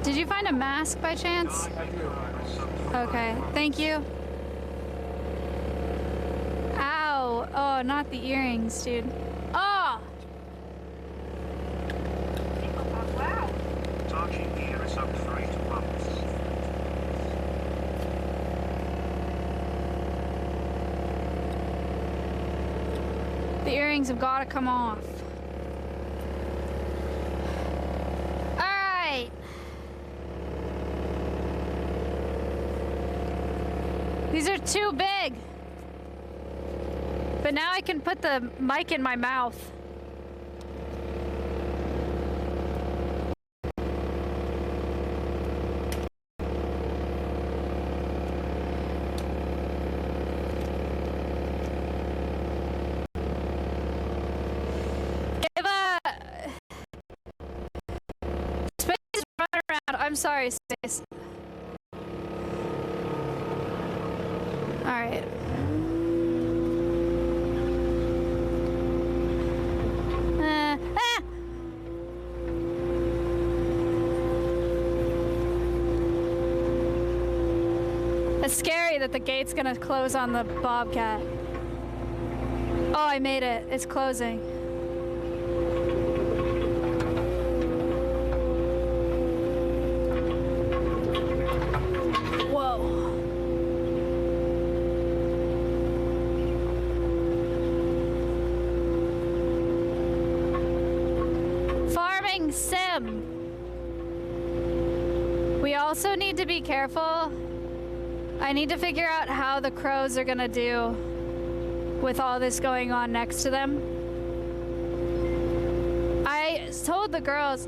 Did you find a mask by chance? Okay, thank you. Ow. Oh, not the earrings, dude. Oh! Wow. Charging gear is up for 8 months. The earrings have got to come off. These are too big. But now I can put the mic in my mouth. If Space is running around. I'm sorry, Space. Alright. It's scary that the gate's gonna close on the bobcat. Oh, I made it. It's closing. Whoa. Sim. We also need to be careful. I need to figure out how the crows are gonna do with all this going on next to them. I told the girls.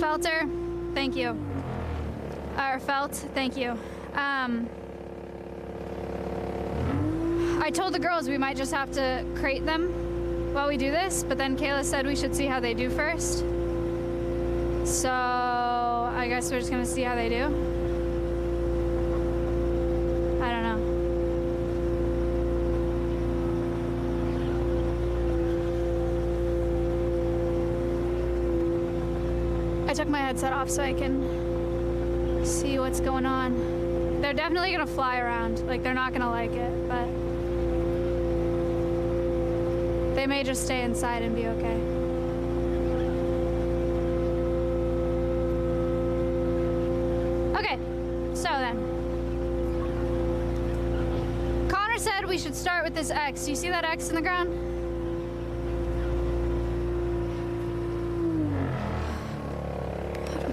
Felter, thank you. Or Felt, thank you. I told the girls we might just have to crate them while we do this, but then Kayla said we should see how they do first. So I guess we're just gonna see how they do. I don't know. I took my headset off so I can see what's going on. They're definitely gonna fly around. Like, they're not gonna like it, but they may just stay inside and be okay. Okay, so then. Connor said we should start with this X. Do you see that X in the ground?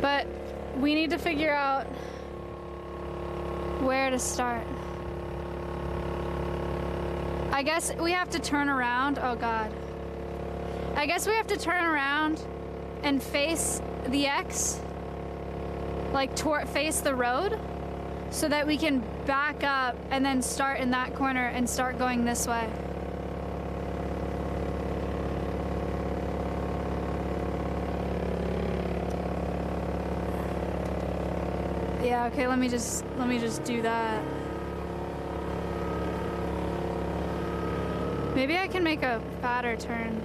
But we need to figure out where to start. I guess we have to turn around. Oh God. I guess we have to turn around and face the X, like face the road, so that we can back up and then start in that corner and start going this way. Yeah, okay, let me just do that. Maybe I can make a fatter turn.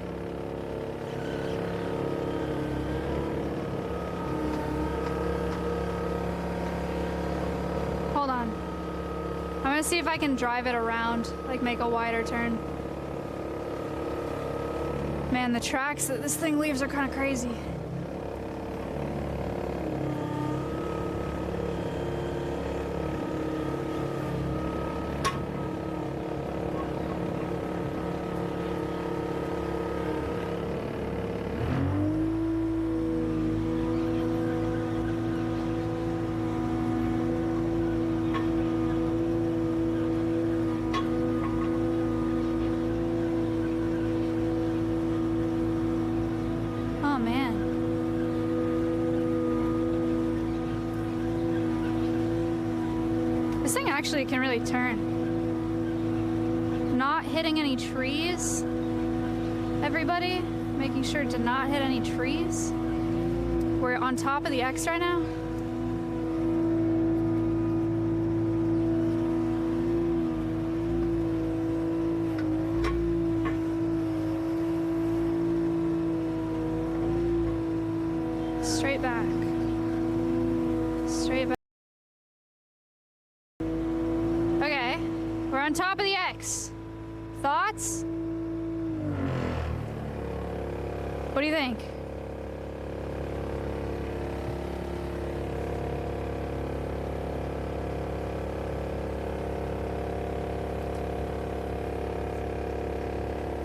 hold on. I'm gonna see if I can drive it around, like make a wider turn. Man, the tracks that this thing leaves are kind of crazy. Oh man. This thing actually can really turn. Not hitting any trees. Everybody, making sure to not hit any trees. We're on top of the X right now. Straight back. Straight back. Okay, we're on top of the X. Thoughts? What do you think?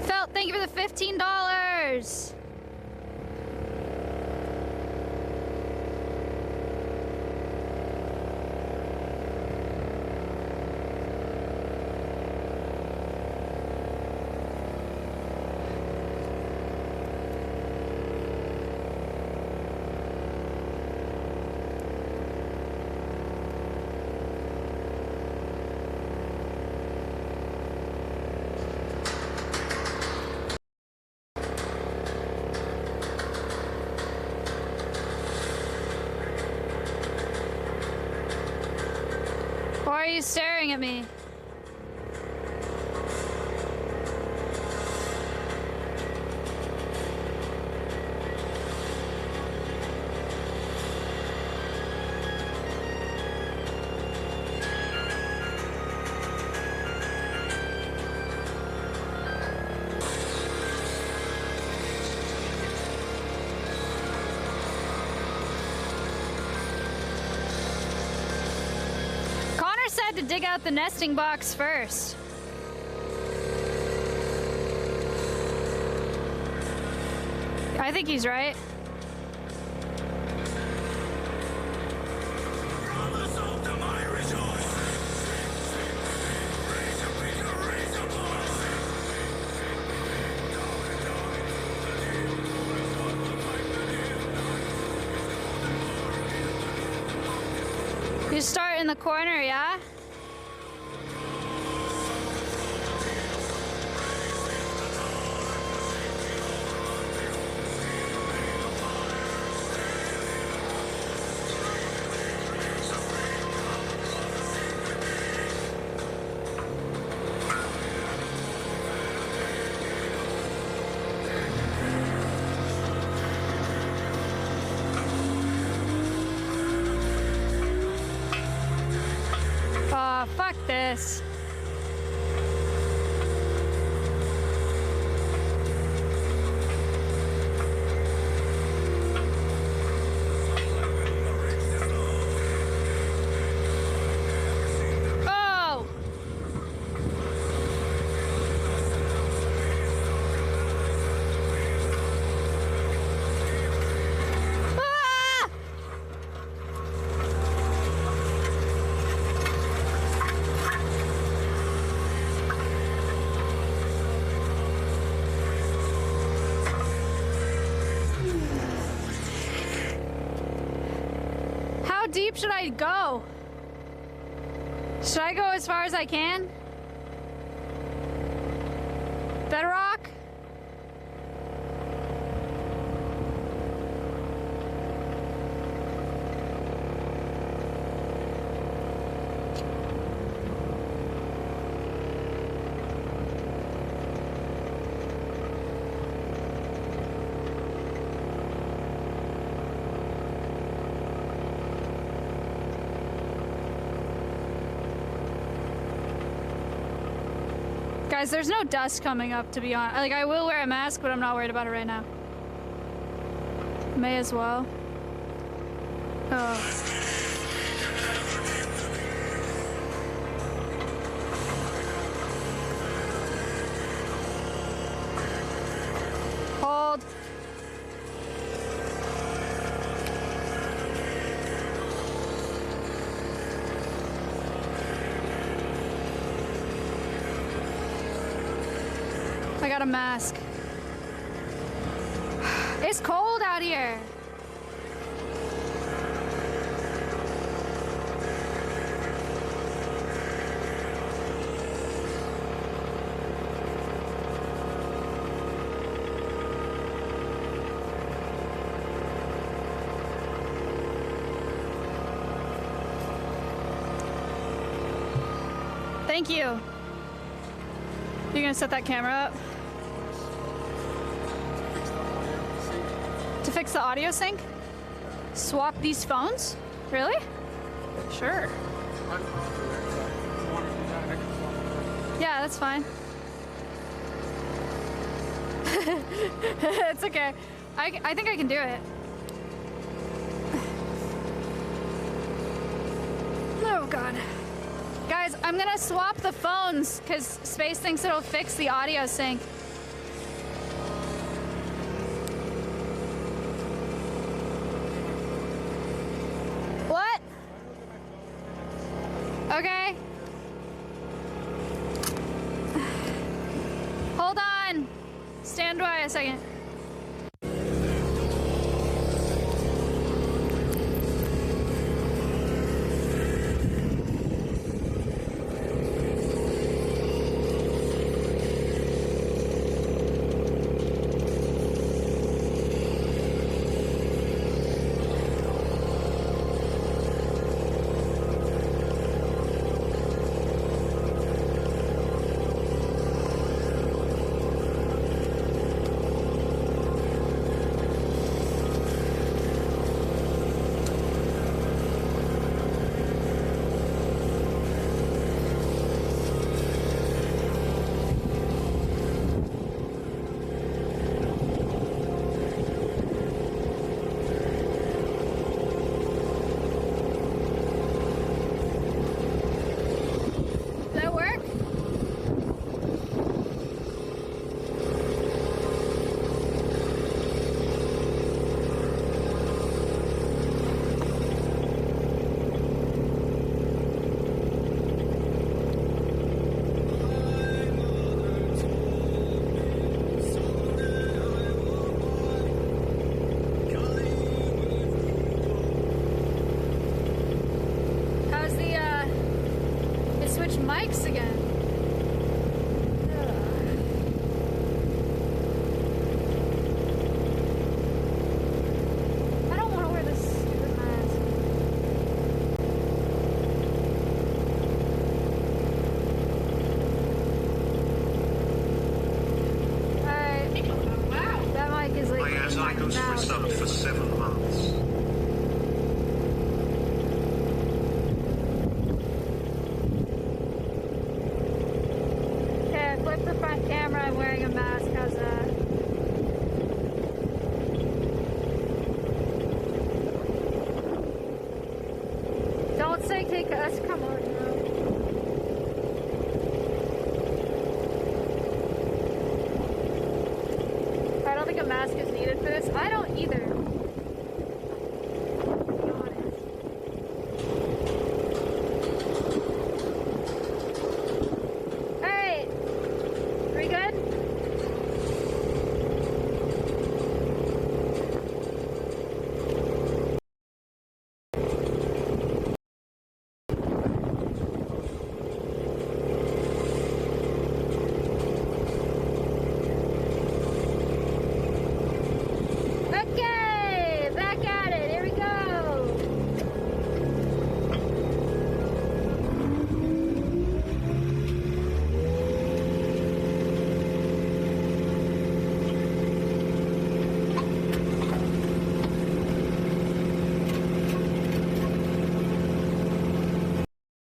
Felt, thank you for the $15. Why are you staring at me? Said to dig out the nesting box first. I think he's right. You start in the corner, yeah? Fuck this. Oh! Ah! How deep should I go? Should I go as far as I can? Bedrock? Guys, there's no dust coming up, to be honest. Like, I will wear a mask, but I'm not worried about it right now. May as well. Oh. Hold. I got a mask. It's cold out here. Thank you. You're gonna set that camera up? To fix the audio sync? Swap these phones? Really? Sure. Yeah, that's fine. It's okay. I think I can do it. Oh God. Guys, I'm gonna swap the phones because Space thinks it'll fix the audio sync. What? Okay. Hold on. Stand by a second. Mics again. I don't want to wear this stupid mask. Alright. Wow. That mic is like. Maya Higa subbed for 7 months. Flip the front camera, I'm wearing a mask, how's that? Don't say take us, come on now. I don't think a mask is needed for this. I don't either.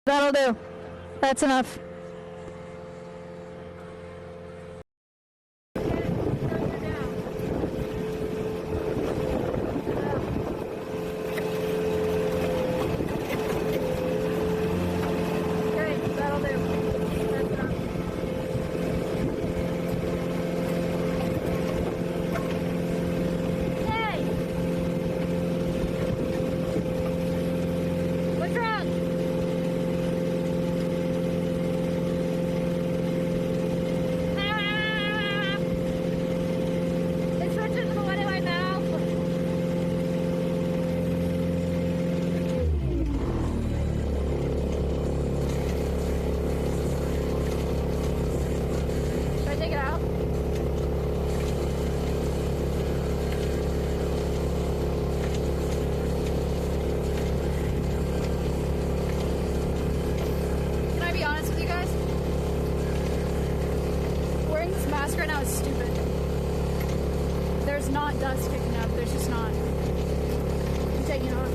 That'll do. That's enough. wearing this mask right now is stupid. There's not dust kicking up. There's just not. I'm taking it off.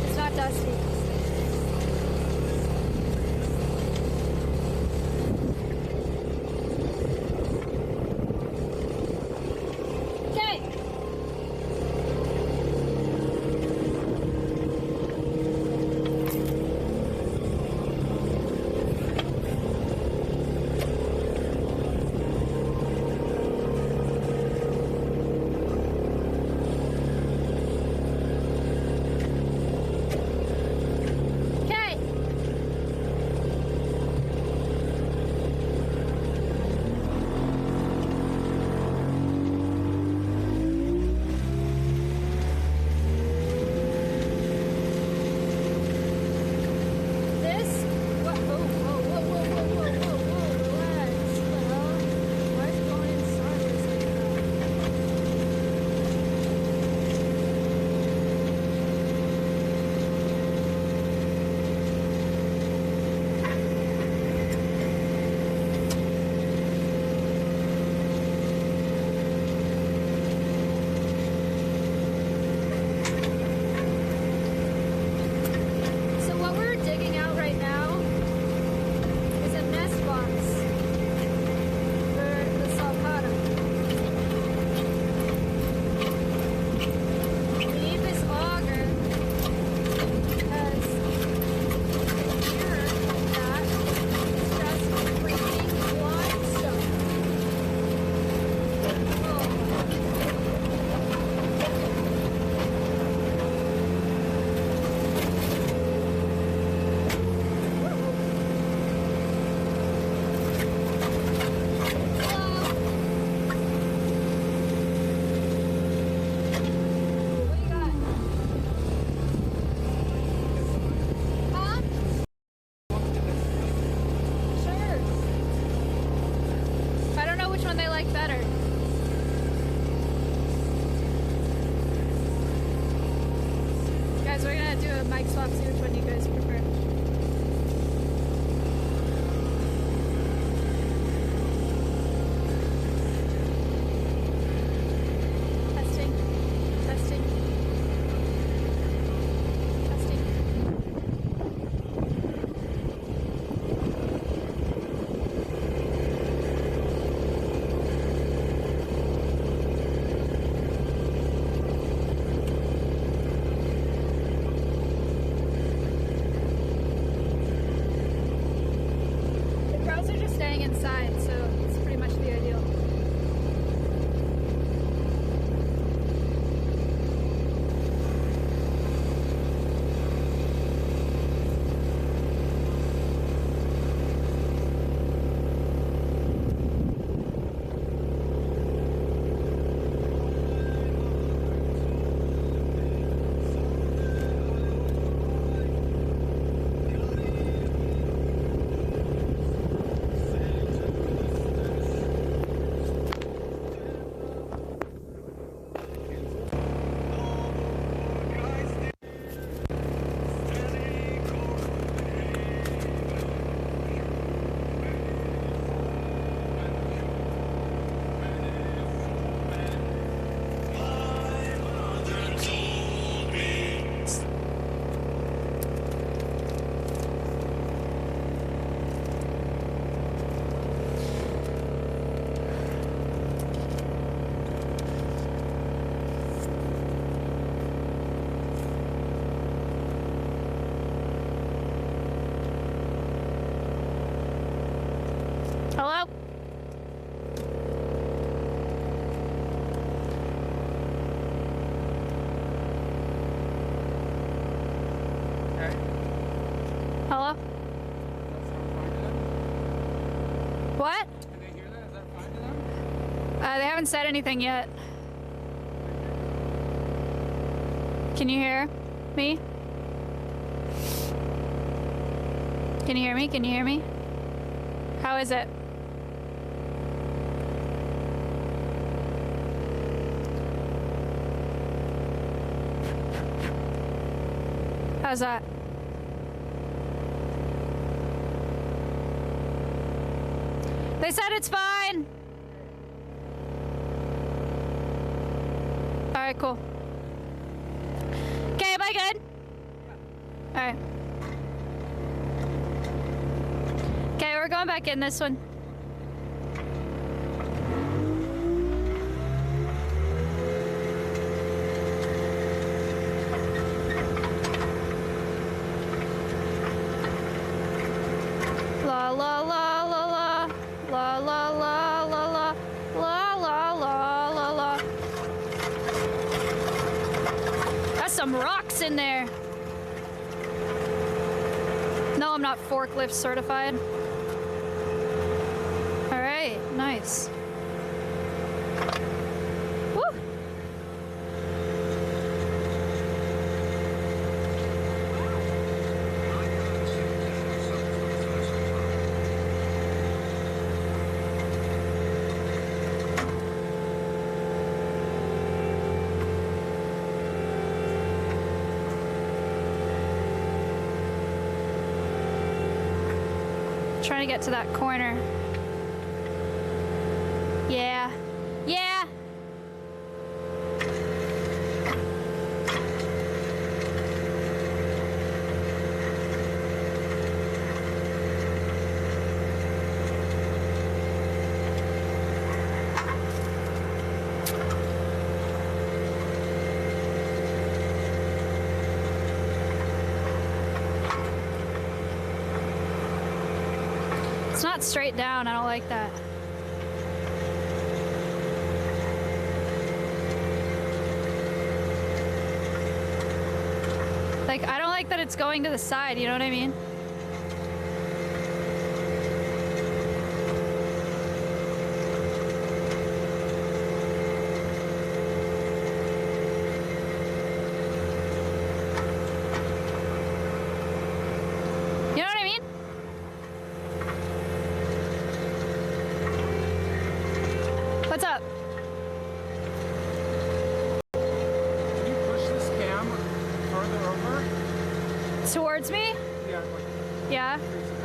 It's not dusty. Okay. Okay. This? What? Whoa, whoa, whoa, whoa, whoa, whoa, whoa, whoa, relax. What the hell? Why is it going inside this like that? So what we're digging out right now is a nest box for the sulcata. We need this auger because here that is just creating limestone. I don't know which one they like better. Guys, we're gonna do a mic swap, see which one you guys prefer. Testing. Testing. Testing. The crows are just staying inside, so it's pretty much the ideal. Hello? Hello? What? Can they hear that? Is that fine to them? They haven't said anything yet. Can you hear me? Can you hear me? Can you hear me? How is it? How's that? They said it's fine. All right, cool. Okay, am I good? All right. Okay, we're going back in this one. La la la la la la la la la la la la la la la. That's some rocks in there. No, I'm not forklift certified. All right, nice. Woo! Trying to get to that corner. Yeah. Yeah. It's not straight down. I don't like that. Like, I don't like that it's going to the side, you know what I mean? You know what I mean? What's up? Can you push this cam farther over? Towards me? Yeah, like Yeah. face it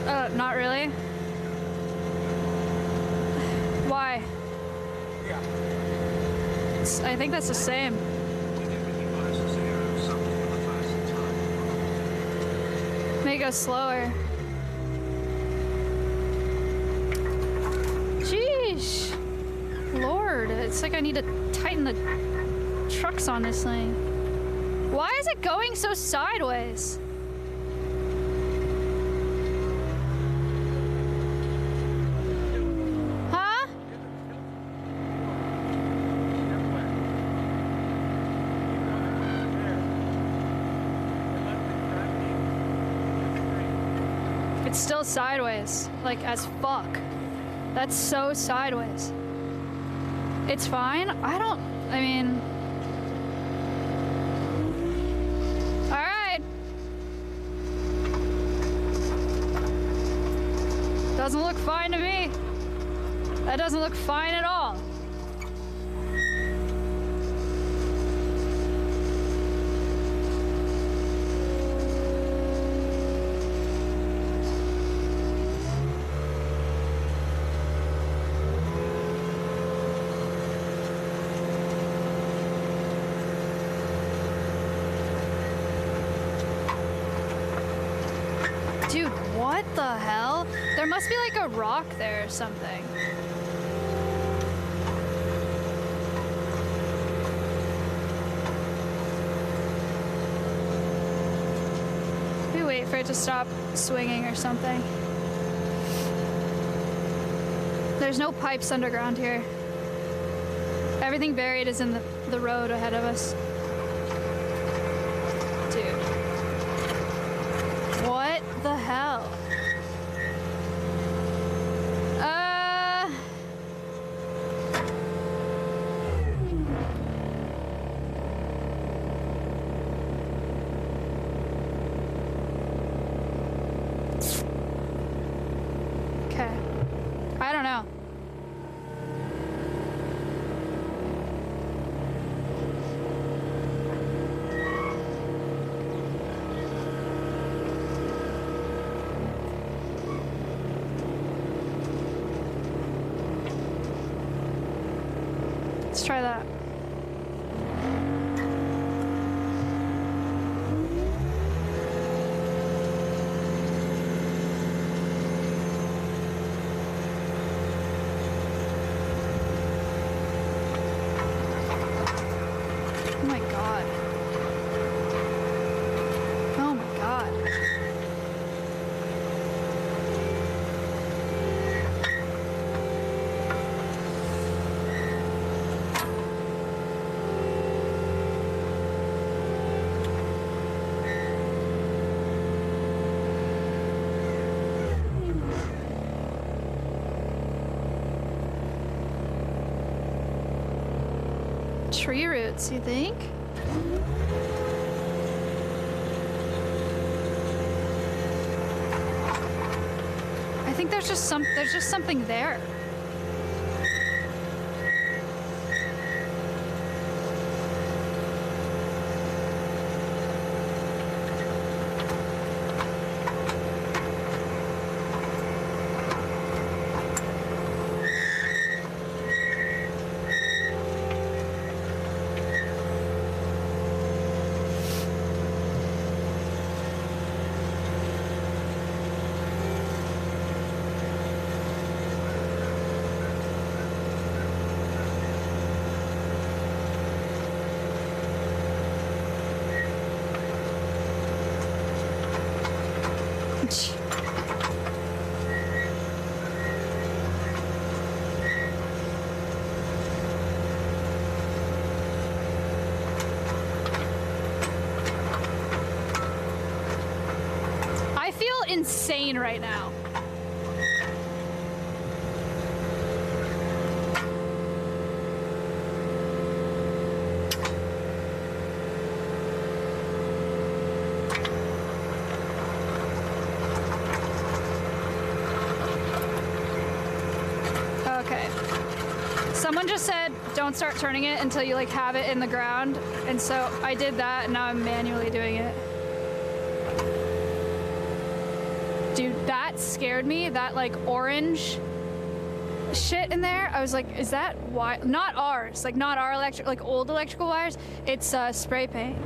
that way. Not really. Why? Yeah. I think that's the same. Make it go slower. Sheesh. Lord, it's like I need to tighten the trucks on this thing. Why is it going so sideways? Huh? It's still sideways, like as fuck. That's so sideways. It's fine. I mean. All right. Doesn't look fine to me. That doesn't look fine at all. Dude, what the hell? There must be like a rock there or something. Maybe wait for it to stop swinging or something. There's no pipes underground here. Everything buried is in the road ahead of us. Dude. What the hell? Okay. I don't know. Let's try that. Oh my god. Oh my god. Tree roots, you think? I think there's just something there. I feel insane right now. Okay. Someone just said don't start turning it until you like have it in the ground, and so I did that and now I'm manually doing it. Dude, that scared me, that like orange shit in there. I was like, is that why? Not ours, like not our electric, like old electrical wires. It's spray paint.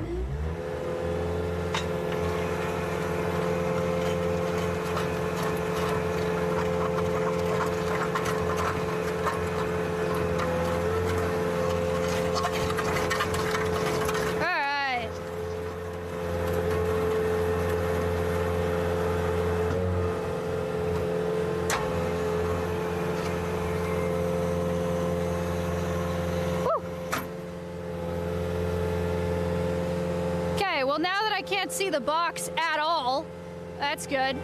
Well, now that I can't see the box at all, that's good.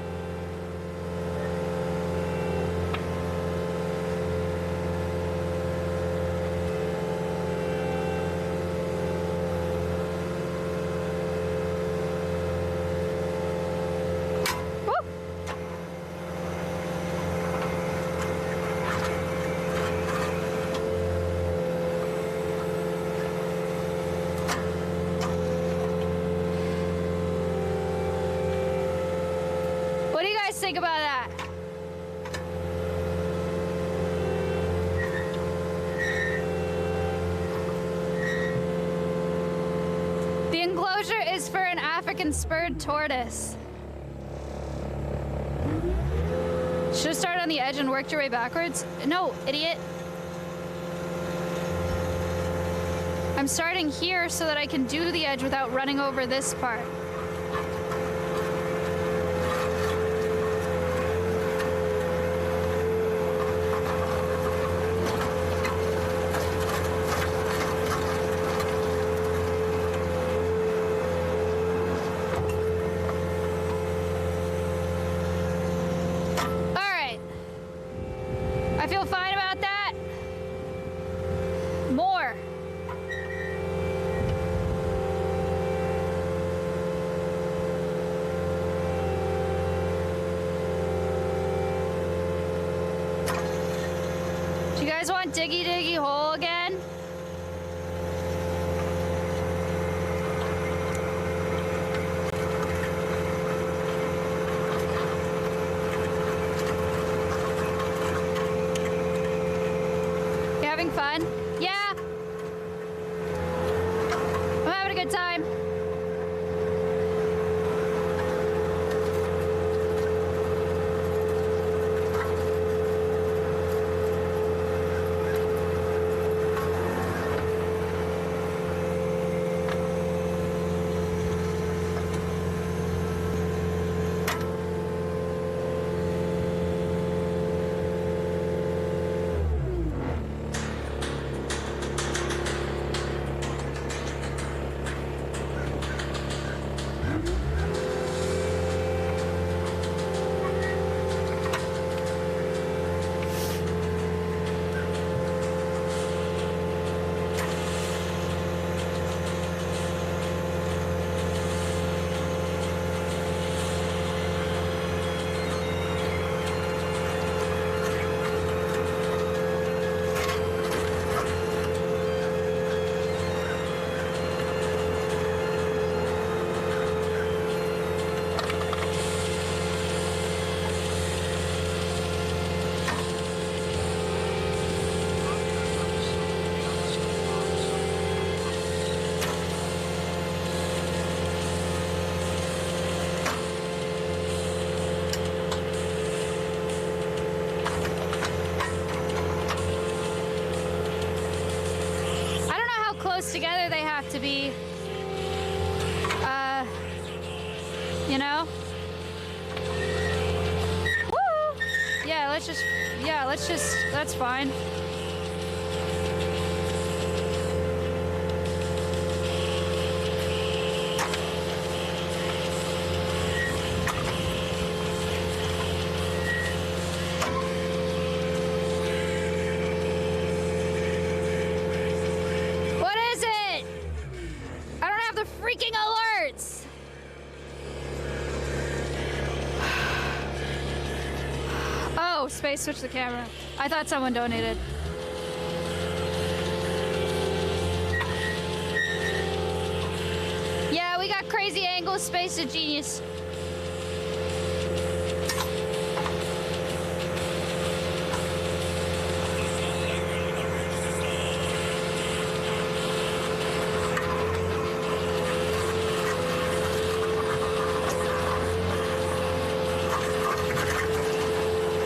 What do you guys think about that? The enclosure is for an African spurred tortoise. Should have started on the edge and worked your way backwards. No, idiot. I'm starting here so that I can do the edge without running over this part. I feel fine about that. More. Do you guys want Diggy Diggy Hole again? Having fun? Yeah, close together they have to be. You know? Woo! Yeah, let's just, that's fine. What is it? I don't have the freaking alerts. Oh, space switch the camera. I thought someone donated. Yeah, we got crazy angles, space is genius.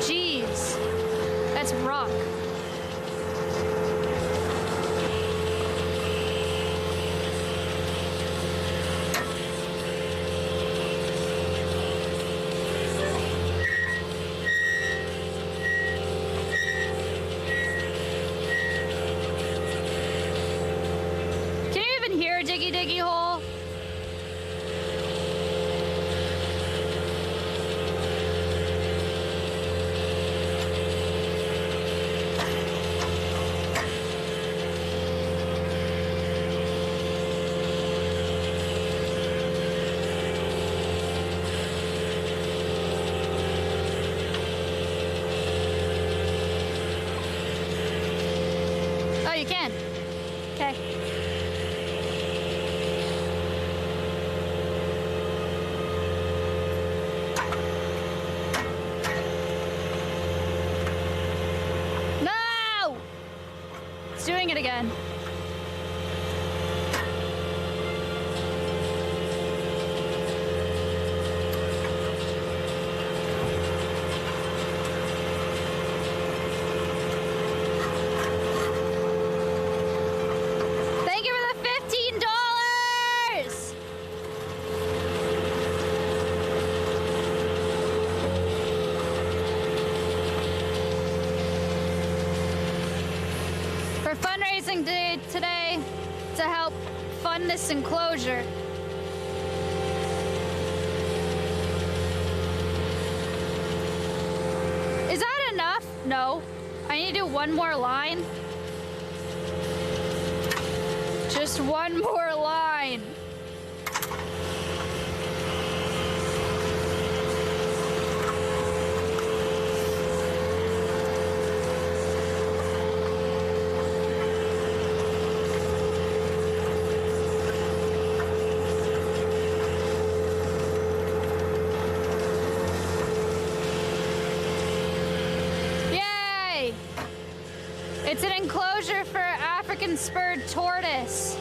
Jeez, that's rock. Can you even hear a diggy diggy hole? Oh, you can. Okay. No! It's doing it again. Thank you for the $15! For fundraising day today to help fund this enclosure. Is that enough? No. I need to do one more line. Just one more line. Yay! It's an enclosure for African spurred tortoise.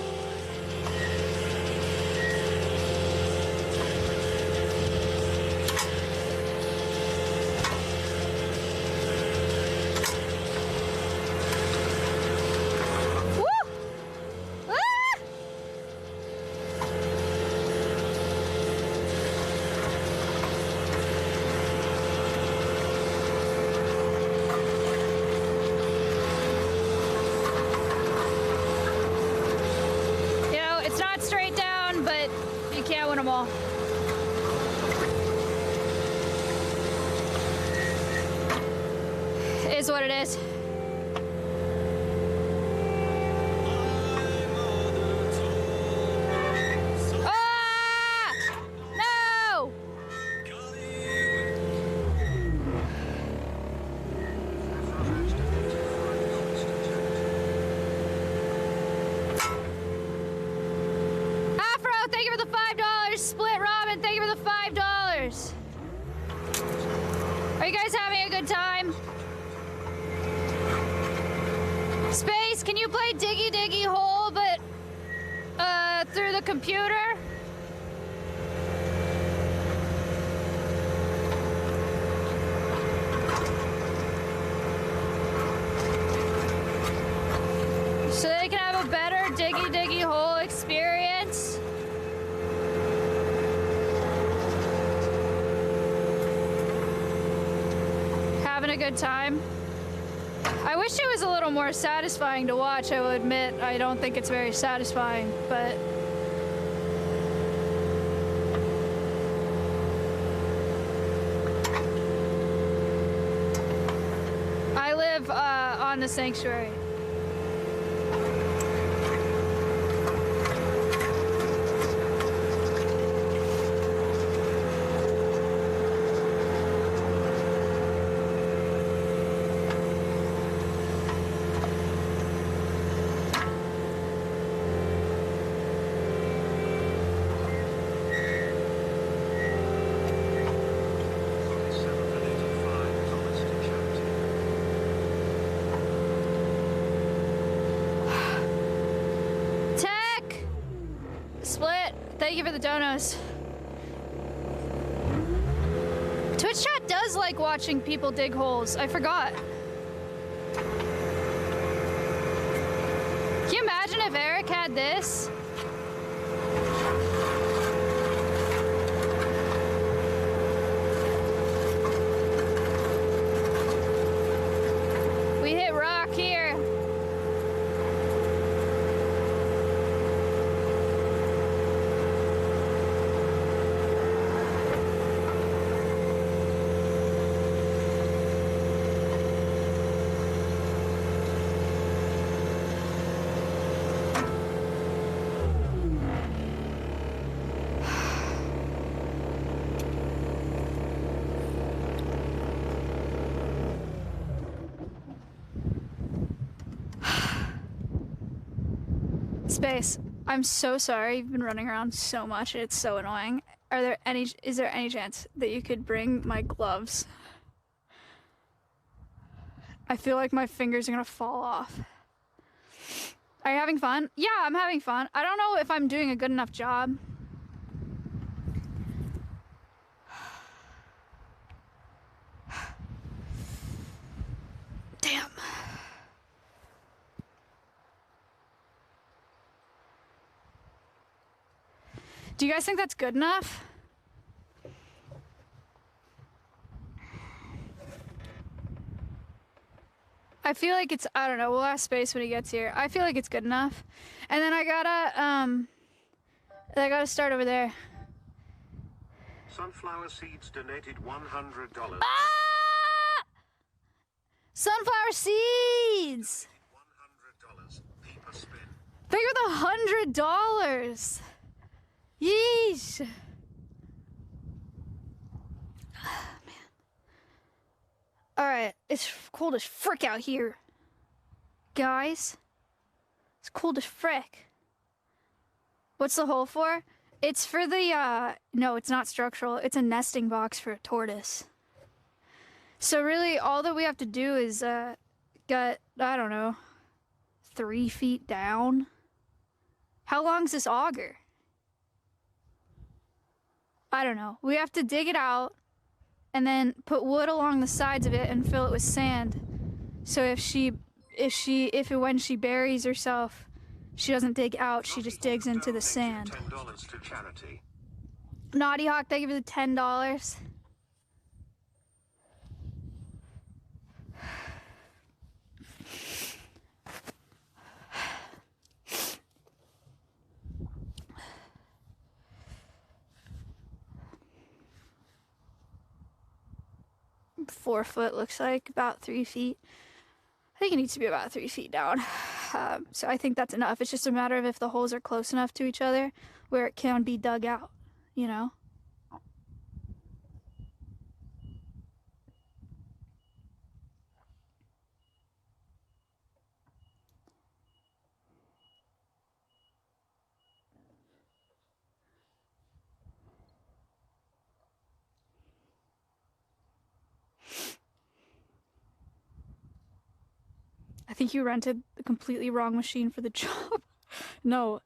Woo! Ah! You know, it's not straight down, but you can't win them all. It is what it is. Ah! No! Afro, thank you for the $5. Split Robin, thank you for the $5. Are you guys having a good time? Space, can you play Diggy Diggy Hole, but through the computer? So they can have a better Diggy Diggy good time. I wish it was a little more satisfying to watch, I will admit. I don't think it's very satisfying, but... I live on the Sanctuary. Thank you for the donos. Twitch chat does like watching people dig holes. I forgot. Can you imagine if Eric had this? We hit rock here. Space, I'm so sorry. You've been running around so much. It's so annoying. Is there any chance that you could bring my gloves? I feel like my fingers are gonna fall off. Are you having fun? Yeah, I'm having fun. I don't know if I'm doing a good enough job. Damn. Do you guys think that's good enough? I feel like it's, I don't know, we'll ask Space when he gets here. I feel like it's good enough. And then I gotta start over there. Sunflower Seeds donated $100. Ah! Sunflower seeds! $100. Paper spin. Bigger than $100! Yeesh! Man. Alright, it's cold as frick out here. Guys, it's cold as frick. What's the hole for? It's for the, no, it's not structural. It's a nesting box for a tortoise. So really, all that we have to do is, get, I don't know, 3 feet down. How long's this auger? I don't know. We have to dig it out and then put wood along the sides of it and fill it with sand. So when she buries herself, she doesn't dig out, she just digs into the sand. $10 to charity. Naughty Hawk, thank you for the $10. Four foot looks like about 3 feet. I think it needs to be about 3 feet down. So I think that's enough. It's just a matter of if the holes are close enough to each other where it can be dug out, you know? I think you rented the completely wrong machine for the job. No,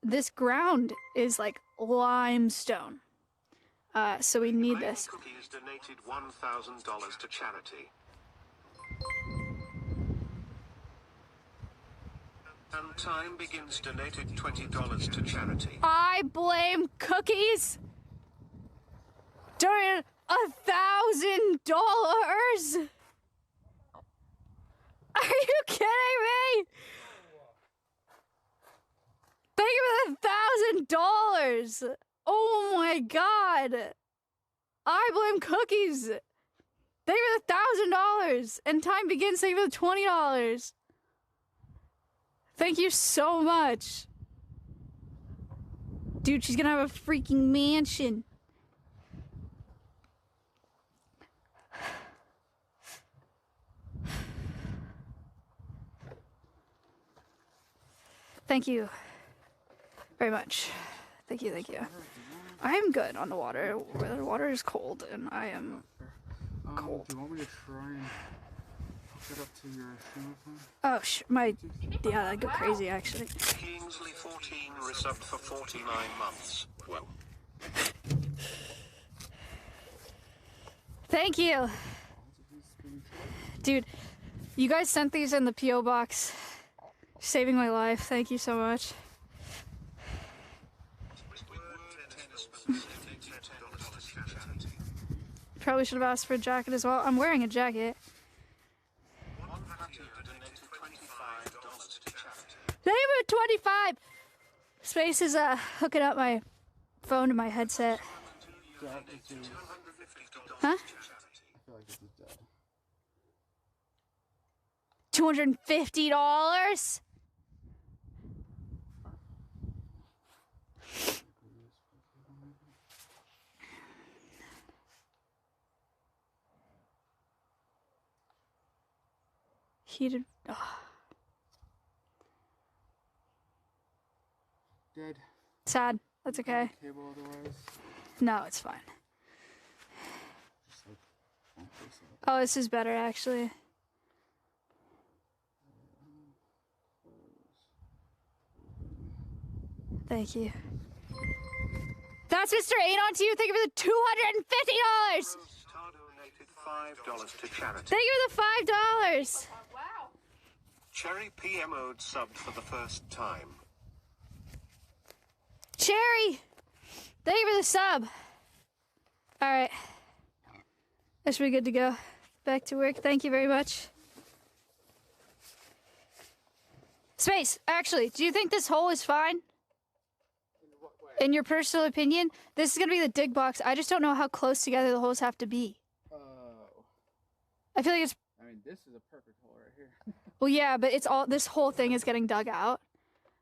this ground is like limestone. So we need this. Cookies donated $1,000 to charity. And Time Begins donated $20 to charity. I blame Cookies. Donated $1,000? Are you kidding me? Thank you for the $1,000. Oh my god. I blame cookies. Thank you for the $1,000. And time begins. Thank you for the $20. Thank you so much. Dude, she's gonna have a freaking mansion. Thank you very much. Thank you, thank you. I'm good on the water. The water is cold, and I am cold. Do you want me to try and hook it up to your stream phone? Oh, yeah, that'd go crazy, actually. Kingsley 14 resubbed for 49 months. Well. Thank you. Dude, you guys sent these in the P.O. box. Saving my life. Thank you so much. Probably should have asked for a jacket as well. I'm wearing a jacket. Thank you for 25. Space is hooking up my phone to my headset. Huh? $250? Heated. Oh. Dead. Sad. That's okay. Cable otherwise. No, it's fine. Oh, this is better actually. Thank you. That's Mr. 8 on to you. Thank you for the $250. $5 to charity. Thank you for the $5. Wow. Cherry PMO'd subbed for the first time. Cherry, thank you for the sub. All right. That should be good to go. Back to work. Thank you very much. Space, actually, do you think this hole is fine? In your personal opinion? This is going to be the dig box. I just don't know how close together the holes have to be. I feel like it's... I mean, this is a perfect hole right here. Well, yeah, but it's all... This whole thing is getting dug out.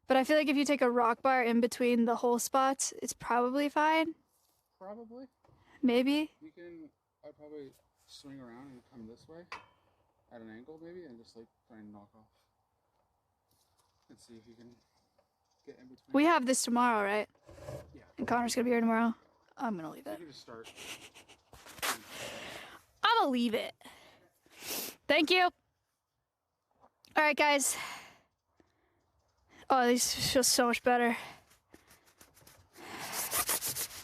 But I feel like if you take a rock bar in between the hole spots, it's probably fine. Probably. Maybe. You can... I'd probably swing around and come this way. At an angle, maybe, and just, like, try and knock off. And see if you can get in between. We have this tomorrow, right? Yeah. And Connor's going to be here tomorrow. I'm going to leave it. You can just start. I'm going to leave it. Thank you. All right, guys. Oh, these feel so much better.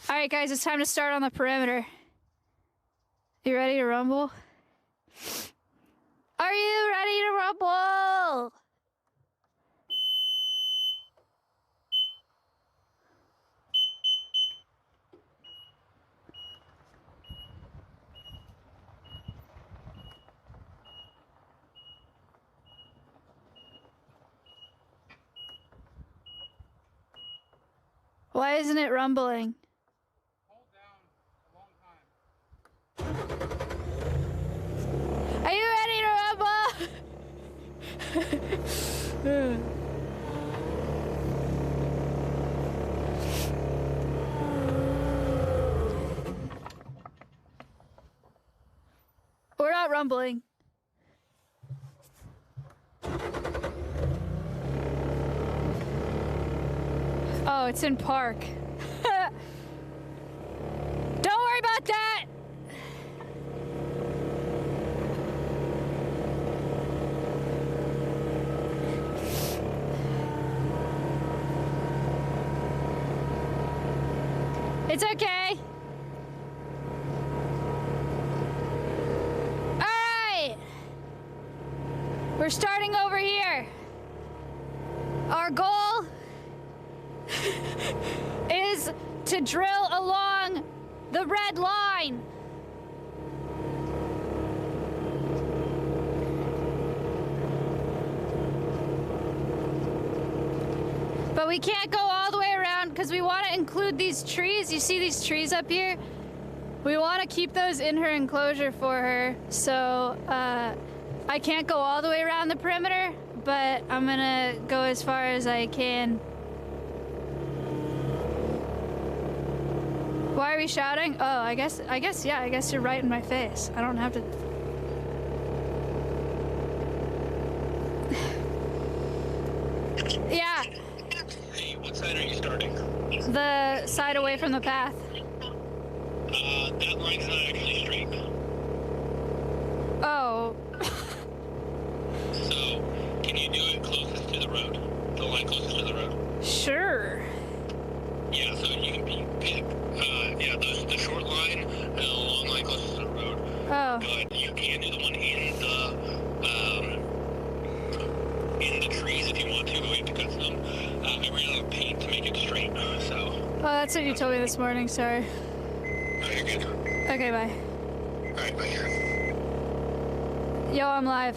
All right, guys, it's time to start on the perimeter. You ready to rumble? Are you ready to rumble? Why isn't it rumbling? Hold down a long time. Are you ready to rumble? We're not rumbling. Oh, it's in park. Don't worry about that. It's okay. All right. We're starting over here. Our goal is to drill along the red line. But we can't go all the way around because we want to include these trees. You see these trees up here? We want to keep those in her enclosure for her. So I can't go all the way around the perimeter, but I'm gonna go as far as I can. Why are we shouting? Oh, I guess, yeah, I guess you're right in my face. I don't have to. Yeah. Hey, what side are you starting? The side away from the path. That line's not actually straight. Oh. So, can you do it closest to the road? The line closest to the road? Sure. Yeah, so you can pick, yeah, the short line and the long line closest to the road. Oh. But you can do the one in the trees if you want to, but we have to cut some. I ran out of paint to make it straight, so. Oh, that's what you told me this morning, sorry. Oh, you're good. Okay, bye. Alright, bye. Yo, I'm live.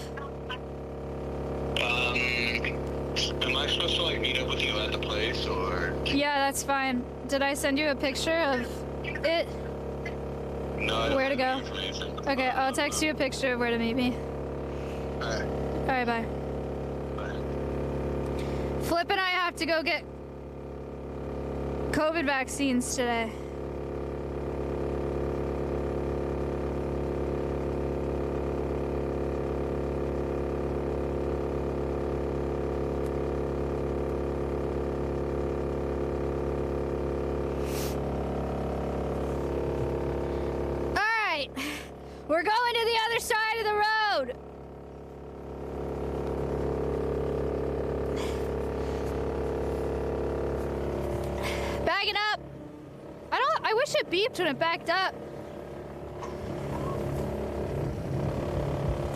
Am I supposed to, like, meet up with you at the place, or? Yeah, that's fine. Did I send you a picture of it? No, I don't Where to have go? any information. Okay, I'll text you a picture of where to meet me. Alright, Alright, bye. bye. Flip and I have to go get COVID vaccines today. Alright, we're going to the other side of the road. Backing up. I wish it beeped when it backed up.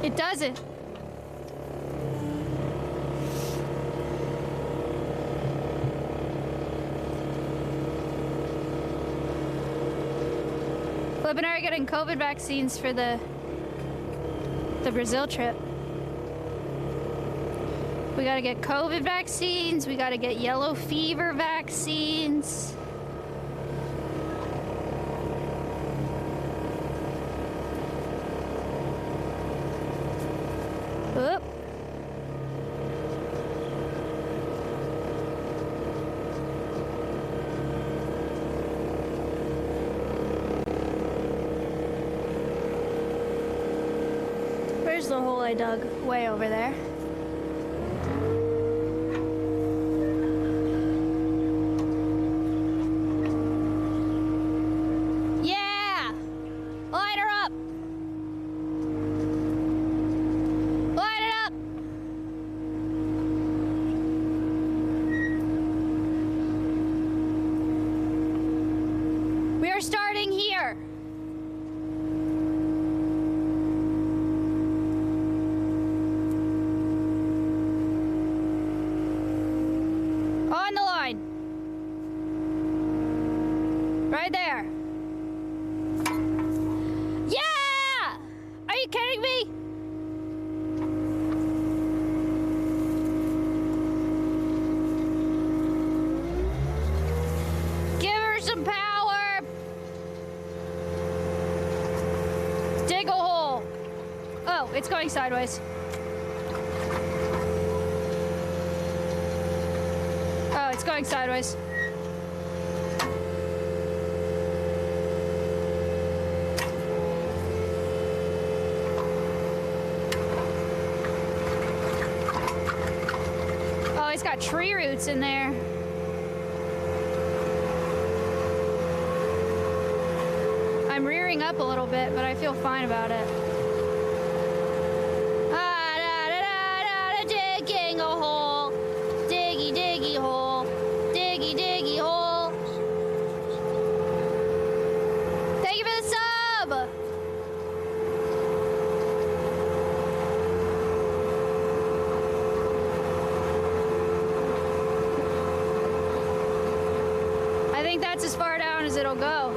It doesn't. Flip and I are getting COVID vaccines for the Brazil trip. We gotta get COVID vaccines, we gotta get yellow fever vaccines. Oop. Where's the hole I dug? Way over there. Yeah! Light her up! Light it up! We are starting here. On the line. Right there. Yeah! Are you kidding me? Give her some power. Dig a hole. Oh, it's going sideways. Oh, it's going sideways. Oh, it's got tree roots in there. I'm rearing up a little bit, but I feel fine about it. Ah, da, da, da, da, da, digging a hole. Diggy, diggy hole. Diggy, diggy hole. Thank you for the sub! I think that's as far down as it'll go.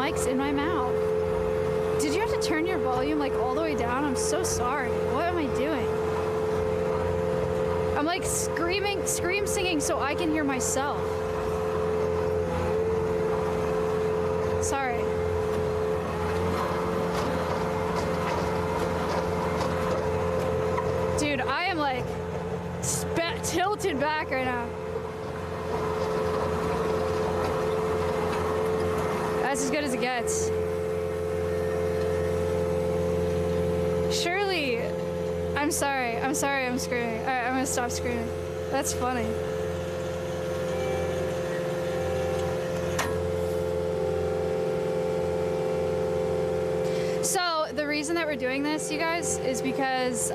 mic's in my mouth. Did you have to turn your volume like all the way down? I'm so sorry. What am I doing? I'm like scream singing so I can hear myself. Sorry. Dude, I am like tilted back right now. That's as good as it gets. Surely, I'm sorry I'm screaming. All right, I'm gonna stop screaming. That's funny. So the reason that we're doing this, you guys, is because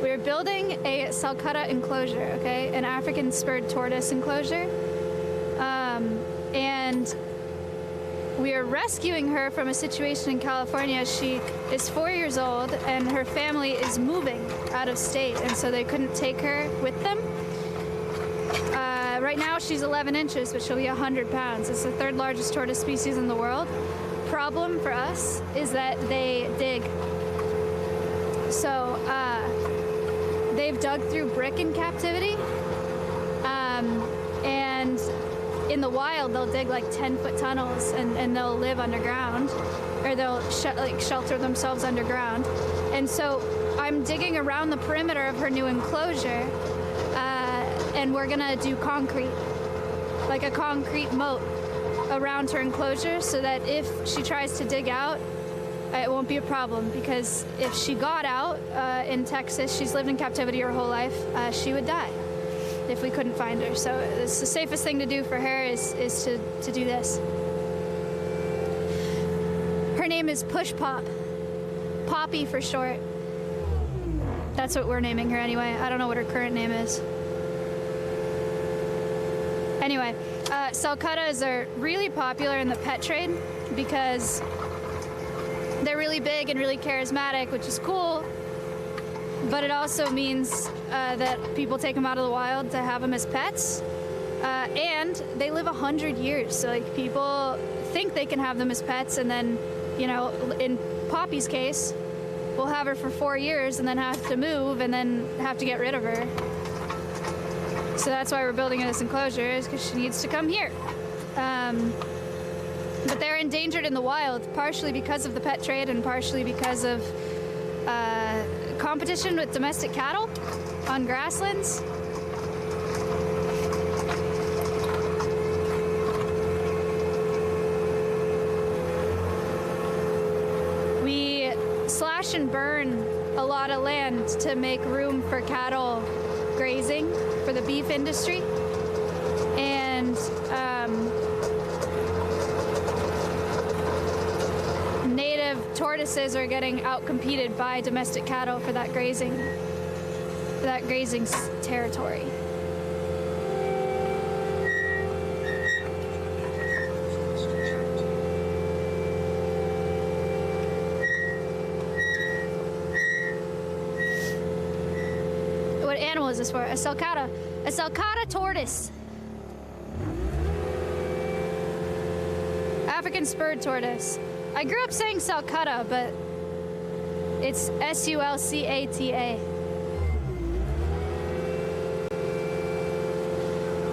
we're building a sulcata enclosure, okay? An African spurred tortoise enclosure. And we are rescuing her from a situation in California. She is 4 years old and her family is moving out of state, and so they couldn't take her with them. Right now she's 11 inches, but she'll be 100 pounds. It's the third largest tortoise species in the world. Problem for us is that they dig. So they've dug through brick in captivity, and in the wild they'll dig like 10-foot tunnels and they'll live underground, or they'll shelter themselves underground. And so I'm digging around the perimeter of her new enclosure, and we're gonna do concrete, like a concrete moat around her enclosure, so that if she tries to dig out, it won't be a problem. Because if she got out in Texas, she's lived in captivity her whole life, she would die if we couldn't find her. So it's the safest thing to do for her is to do this. Her name is Pushpop, Poppy for short. That's what we're naming her anyway. I don't know what her current name is. Anyway, sulcatas are really popular in the pet trade because they're really big and really charismatic, which is cool, but it also means that people take them out of the wild to have them as pets, and they live 100 years. So like, people think they can have them as pets, and then, you know, in Poppy's case, we'll have her for 4 years and then have to move and then have to get rid of her. So that's why we're building this enclosure, is because she needs to come here. But they're endangered in the wild, partially because of the pet trade and partially because of competition with domestic cattle on grasslands. We slash and burn a lot of land to make room for cattle grazing for the beef industry, and native tortoises are getting outcompeted by domestic cattle for that grazing territory. What animal is this for? A sulcata. A sulcata tortoise. African spurred tortoise. I grew up saying sulcata, but it's S-U-L-C-A-T-A.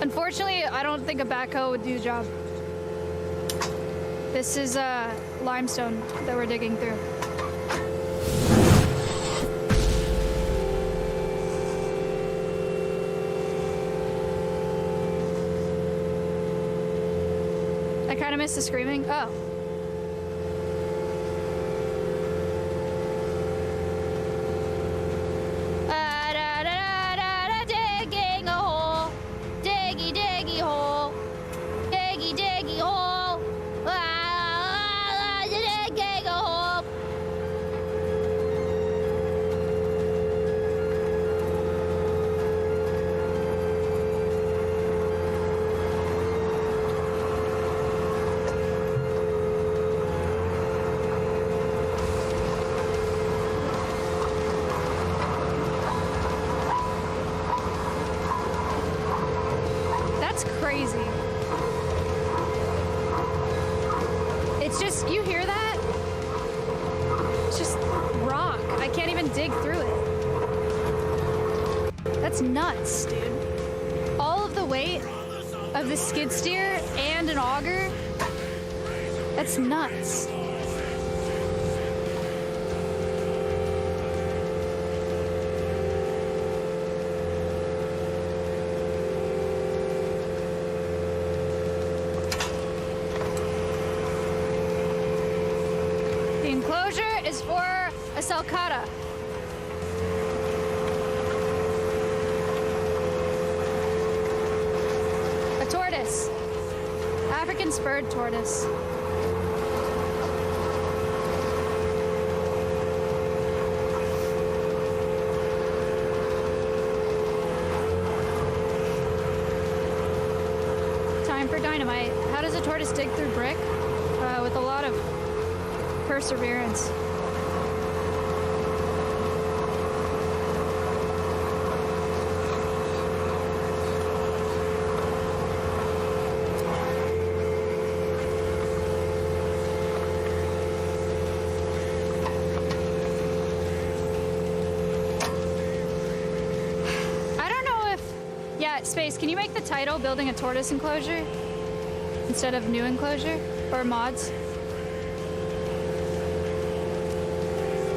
Unfortunately, I don't think a backhoe would do the job. This is limestone that we're digging through. I kind of missed the screaming. Oh. Digging a hole. Diggy, diggy hole. Diggy, diggy hole. Digging a hole. That's crazy. can't even dig through it. That's nuts, dude. All of the weight of the skid steer and an auger. That's nuts. The enclosure is for a sulcata. A tortoise. African spurred tortoise. Time for dynamite. How does a tortoise dig through brick? With a lot of perseverance. I don't know if... Yeah, Space, can you make the title Building a Tortoise Enclosure instead of New Enclosure? Or mods?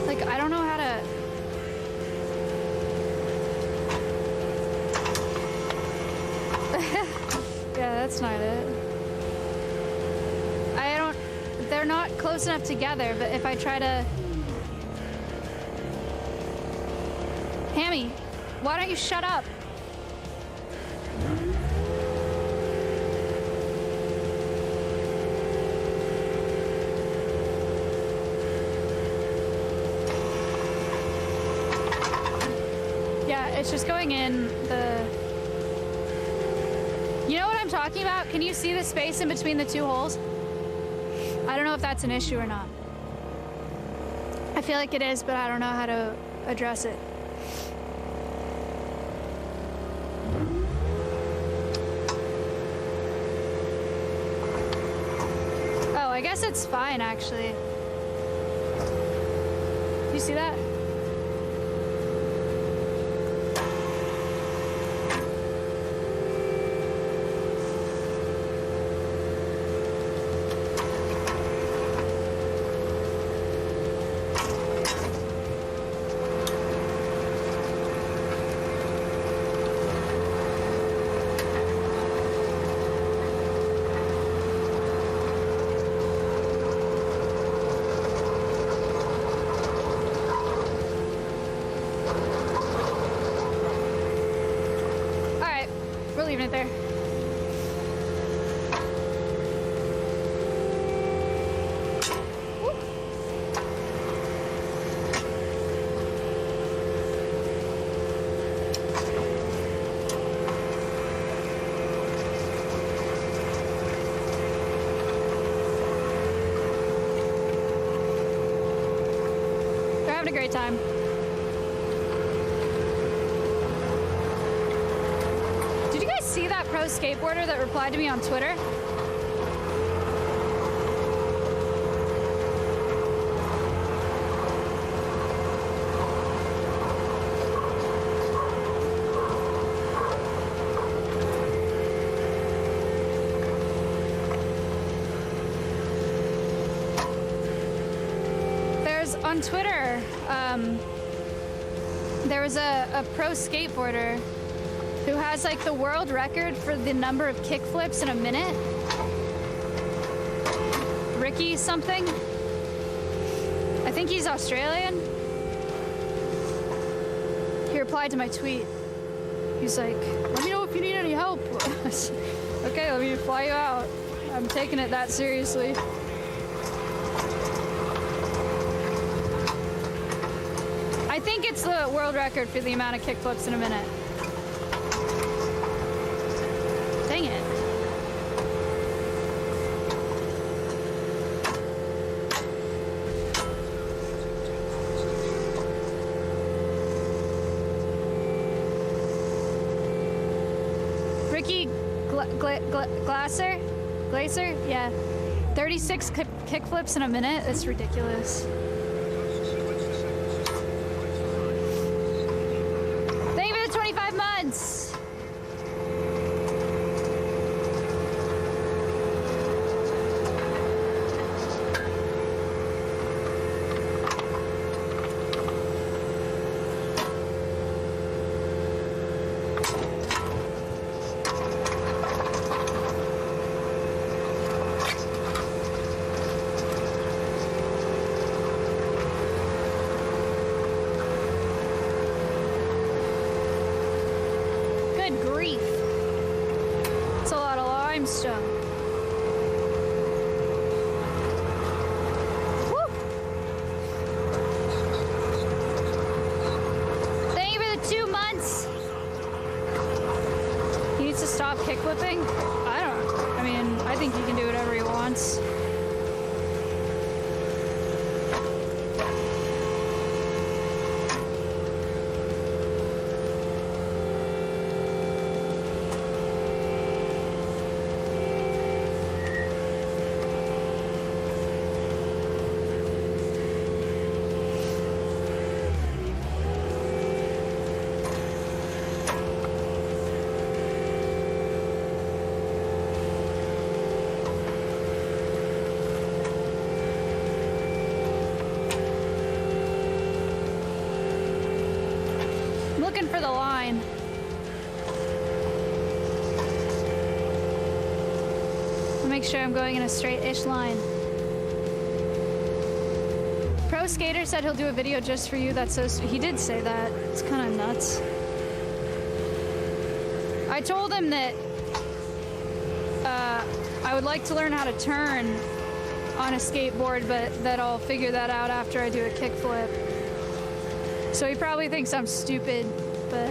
Like, I don't know how to... Yeah, that's not it. I don't... They're not close enough together, but if I try to... Hammy, why don't you shut up? It's just going in the... You know what I'm talking about? Can you see the space in between the two holes? I don't know if that's an issue or not. I feel like it is, but I don't know how to address it. Oh, I guess it's fine, actually. You see that? Leaving it there. Woo. They're having a great time. See that pro skateboarder that replied to me on Twitter? There's on Twitter, there was a pro skateboarder who has like the world record for the number of kickflips in a minute. Ricky something. I think he's Australian. He replied to my tweet. He's like, let me know if you need any help. Okay, let me fly you out. I'm taking it that seriously. I think it's the world record for the amount of kickflips in a minute. Dang it. Ricky Glaser? Yeah. 36 kickflips in a minute? That's ridiculous. grief. It's a lot of limestone. Woo! Thank you for the 2 months. He needs to stop kick flipping. I mean, I think he can do whatever he wants. Looking for the line. I'll make sure I'm going in a straight-ish line. Pro Skater said he'll do a video just for you. That's so sweet. He did say that. It's kind of nuts. I told him that I would like to learn how to turn on a skateboard, but that I'll figure that out after I do a kickflip. So he probably thinks I'm stupid, but...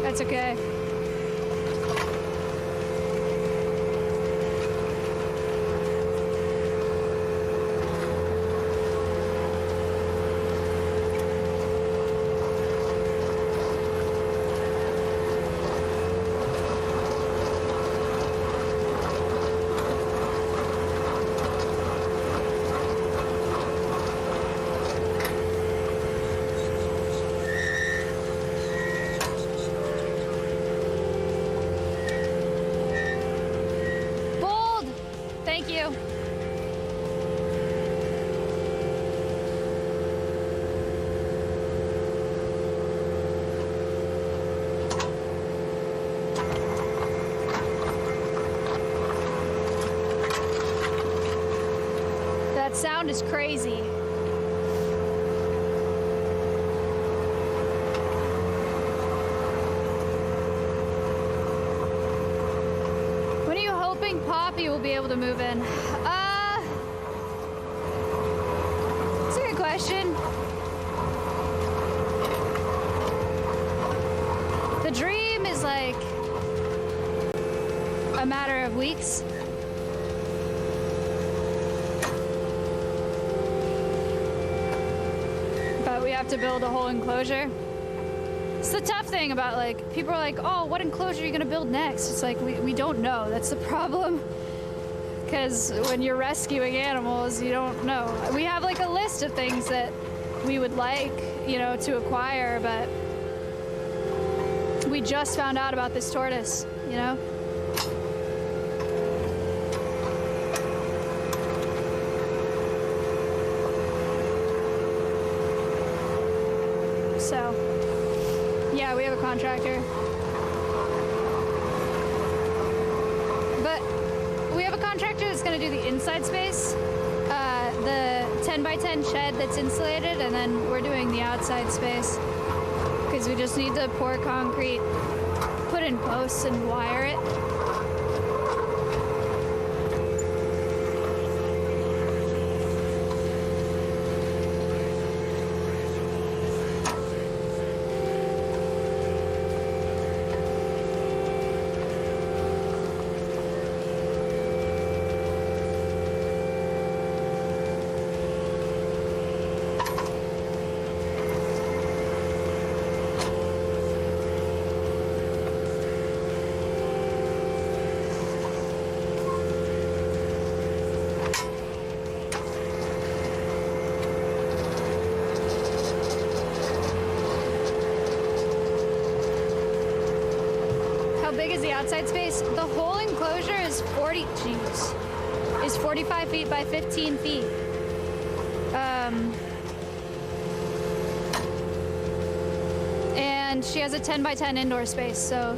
that's okay. Thank you. That sound is crazy. When are you hoping Poppy will be able to move in? That's a good question. The dream is like a matter of weeks. But we have to build a whole enclosure. It's the tough thing about, like, people are like, oh, what enclosure are you gonna build next? It's like, we don't know. That's the problem. Because when you're rescuing animals, you don't know. We have like a list of things that we would like, you know, to acquire, but we just found out about this tortoise, you know? So, yeah, we have a contractor. But we have a contractor that's going to do the inside space, the 10 by 10 shed that's insulated, and then we're doing the outside space because we just need to pour concrete, put in posts, and wire it. Big is the outside space? The whole enclosure is 45 feet by 15 feet. And she has a 10 by 10 indoor space, so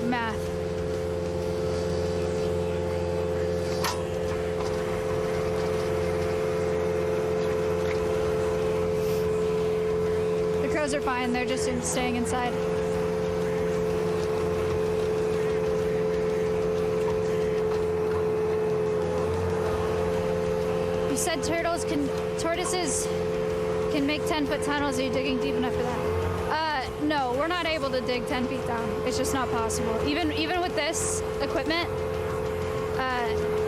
math. turtles are fine. They're just staying inside. You said tortoises can make 10-foot tunnels. Are you digging deep enough for that? No, we're not able to dig 10 feet down. It's just not possible. Even with this equipment,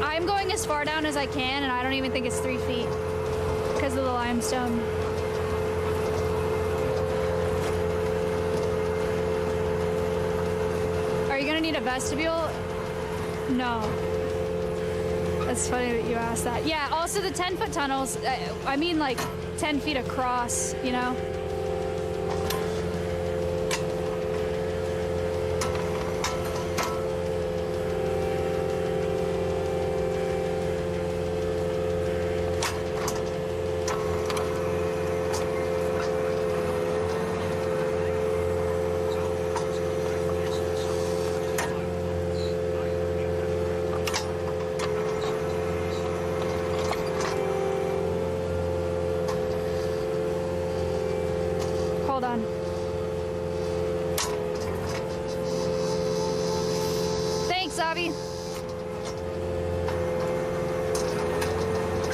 I'm going as far down as I can, and I don't even think it's 3 feet because of the limestone. Are you gonna need a vestibule? No. That's funny that you asked that. Yeah, also the 10-foot tunnels, I mean like 10 feet across, you know? Hold on. Thanks, Avi.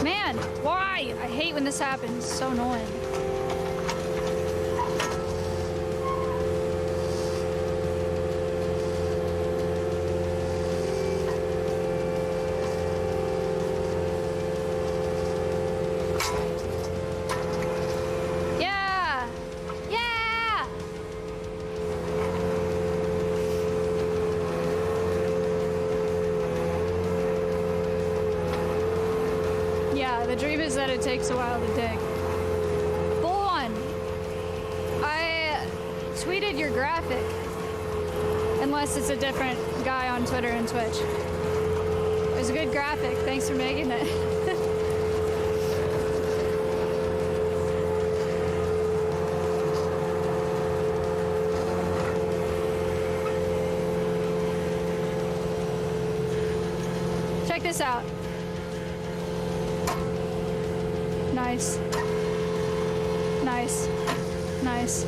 Man, why? I hate when this happens. It's so annoying. The dream is that it takes a while to dig. Bull on. I tweeted your graphic. Unless it's a different guy on Twitter and Twitch. It was a good graphic. Thanks for making it. Check this out. Nice. Nice. Nice.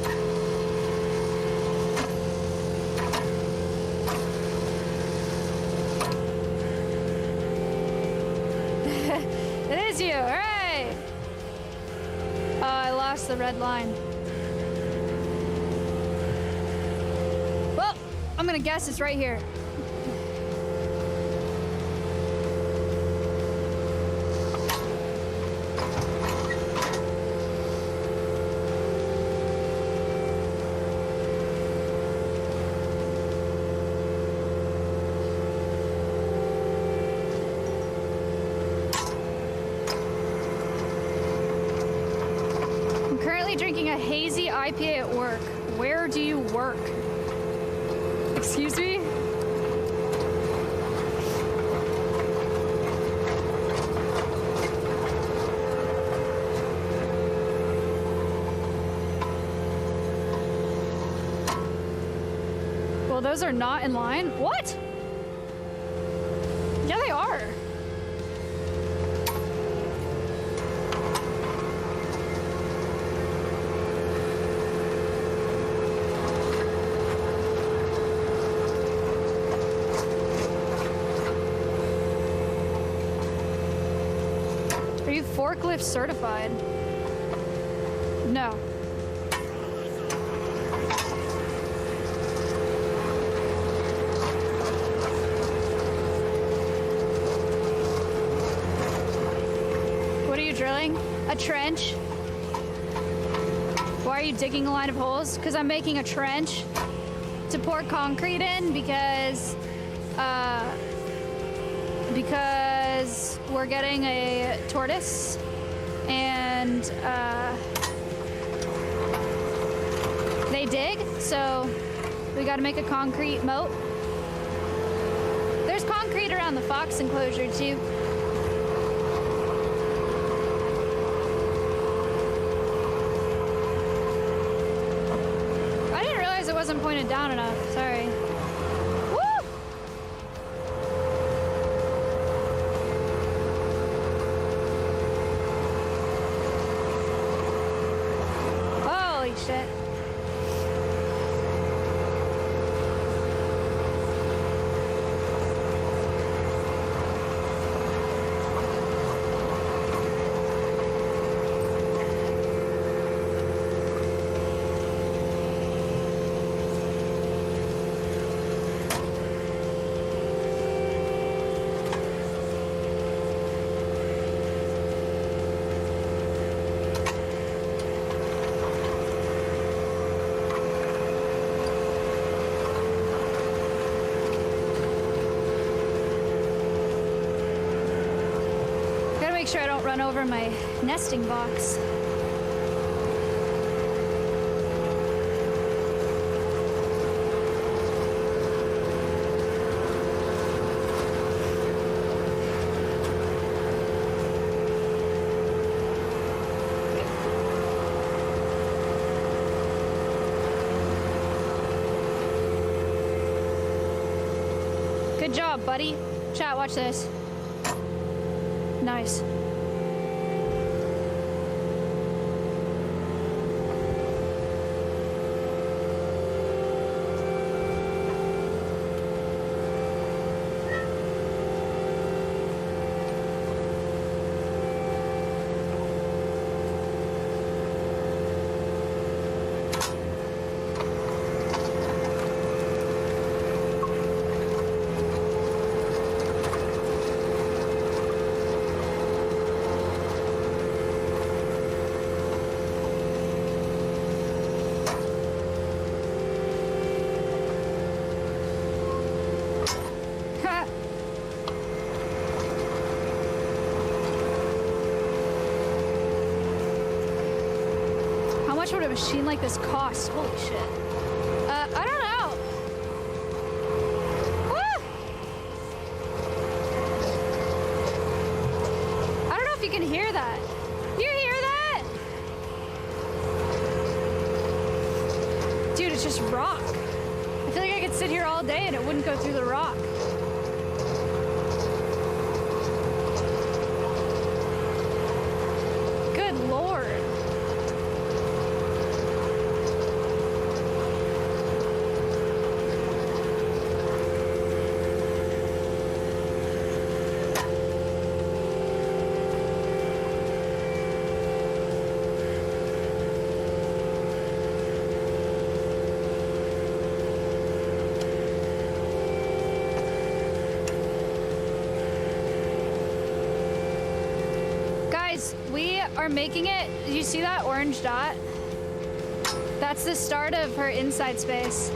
It is you, hooray! Oh, I lost the red line. Well, I'm gonna guess it's right here. Drinking a hazy IPA at work. Where do you work? Excuse me? Well, those are not in line. What? Yeah, they are. Forklift certified? No. What are you drilling? A trench? Why are you digging a line of holes? Because I'm making a trench to pour concrete in because we're getting a tortoise and they dig, so we got to make a concrete moat. There's concrete around the fox enclosure too. I didn't realize it wasn't pointed down enough. Sorry. Shit. make sure I don't run over my nesting box. Good job, buddy. Chat, watch this. Nice. How much would a machine like this cost? Holy shit. I don't know. Woo! I don't know if you can hear that. You hear that? Dude, it's just rock. I feel like I could sit here all day and it wouldn't go through the rock. Good lord. We are making it. You see that orange dot? That's the start of her inside space.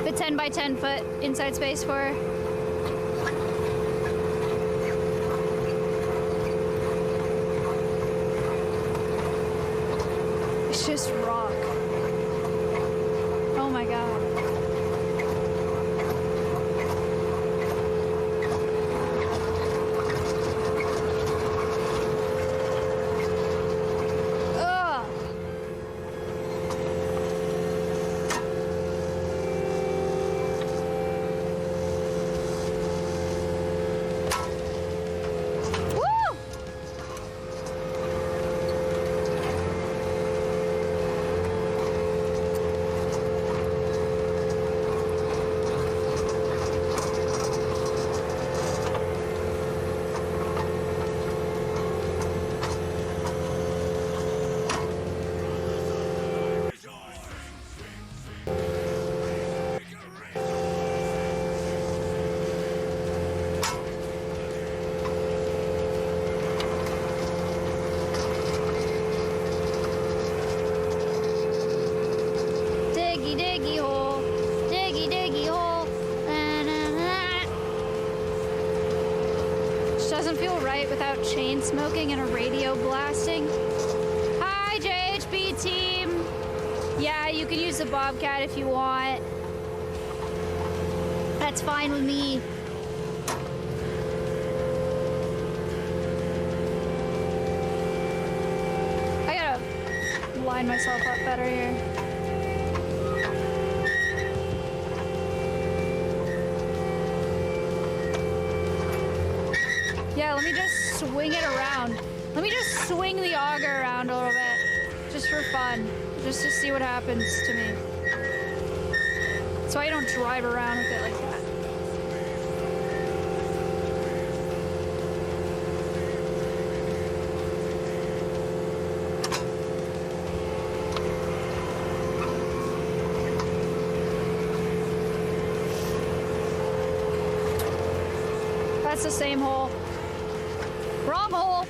The 10 by 10 foot inside space for her. It's just rock. Oh my god. Without chain smoking and a radio blasting. Hi, JHB team. Yeah, you can use the bobcat if you want. That's fine with me. I gotta line myself up better here. Yeah, let me just swing it around. Let me just swing the auger around a little bit. Just for fun. Just to see what happens to me. So I don't drive around with it like that. That's the same hole. Wrong hole.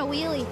a wheelie.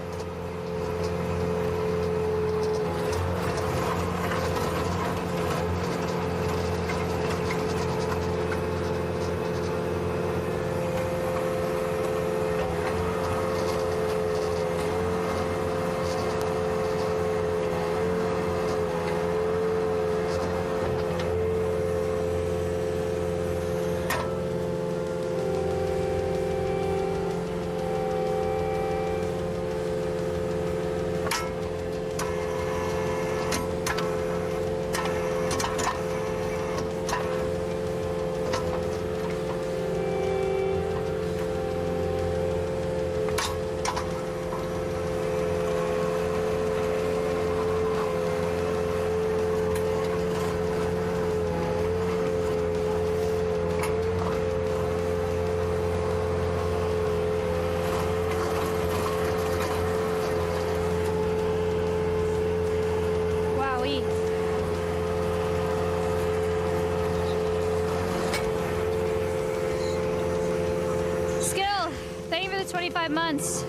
Skill, thank you for the 25 months.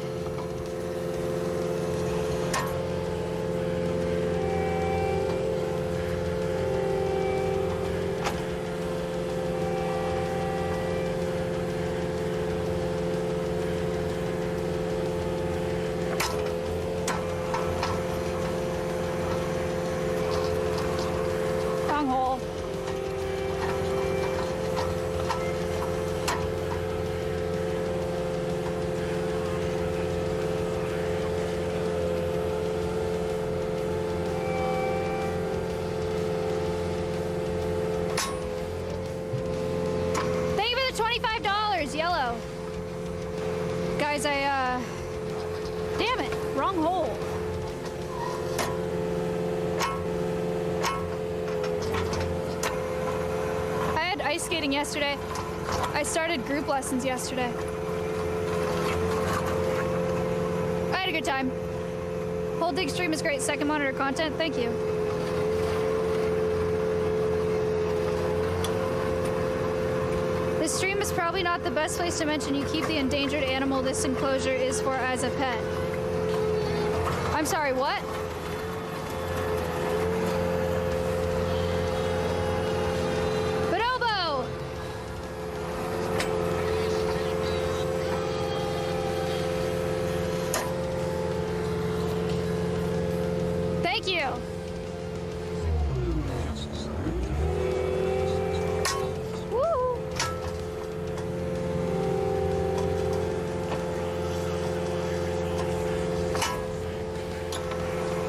Wrong hole. Thank you for the $25, yellow. Guys, damn it, wrong hole. I had ice skating yesterday. I started group lessons yesterday. I had a good time. Whole dig stream is great. Second monitor content. Thank you. This stream is probably not the best place to mention you keep the endangered animal this enclosure is for as a pet. I'm sorry, what? Bonobo! Thank you. Woo!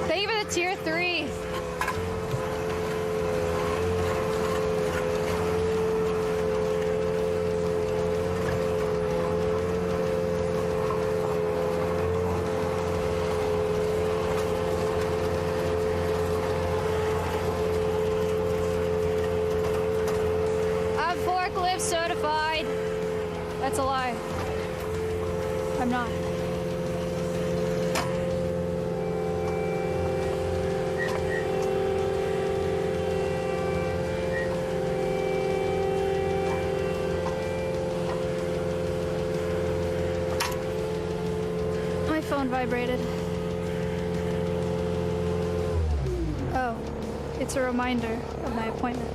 Thank you for the tier 3. I'm forklift certified. That's a lie. I'm not. My phone vibrated. Oh, it's a reminder of my appointment.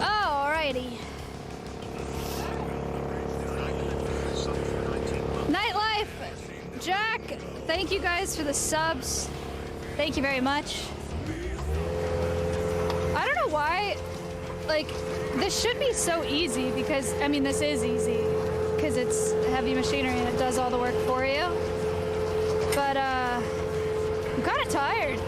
Oh, alrighty. Nightlife! Jack, thank you guys for the subs. Thank you very much. I don't know why, like, this should be so easy because, I mean, this is easy because it's heavy machinery and it does all the work for you. But, I'm kind of tired.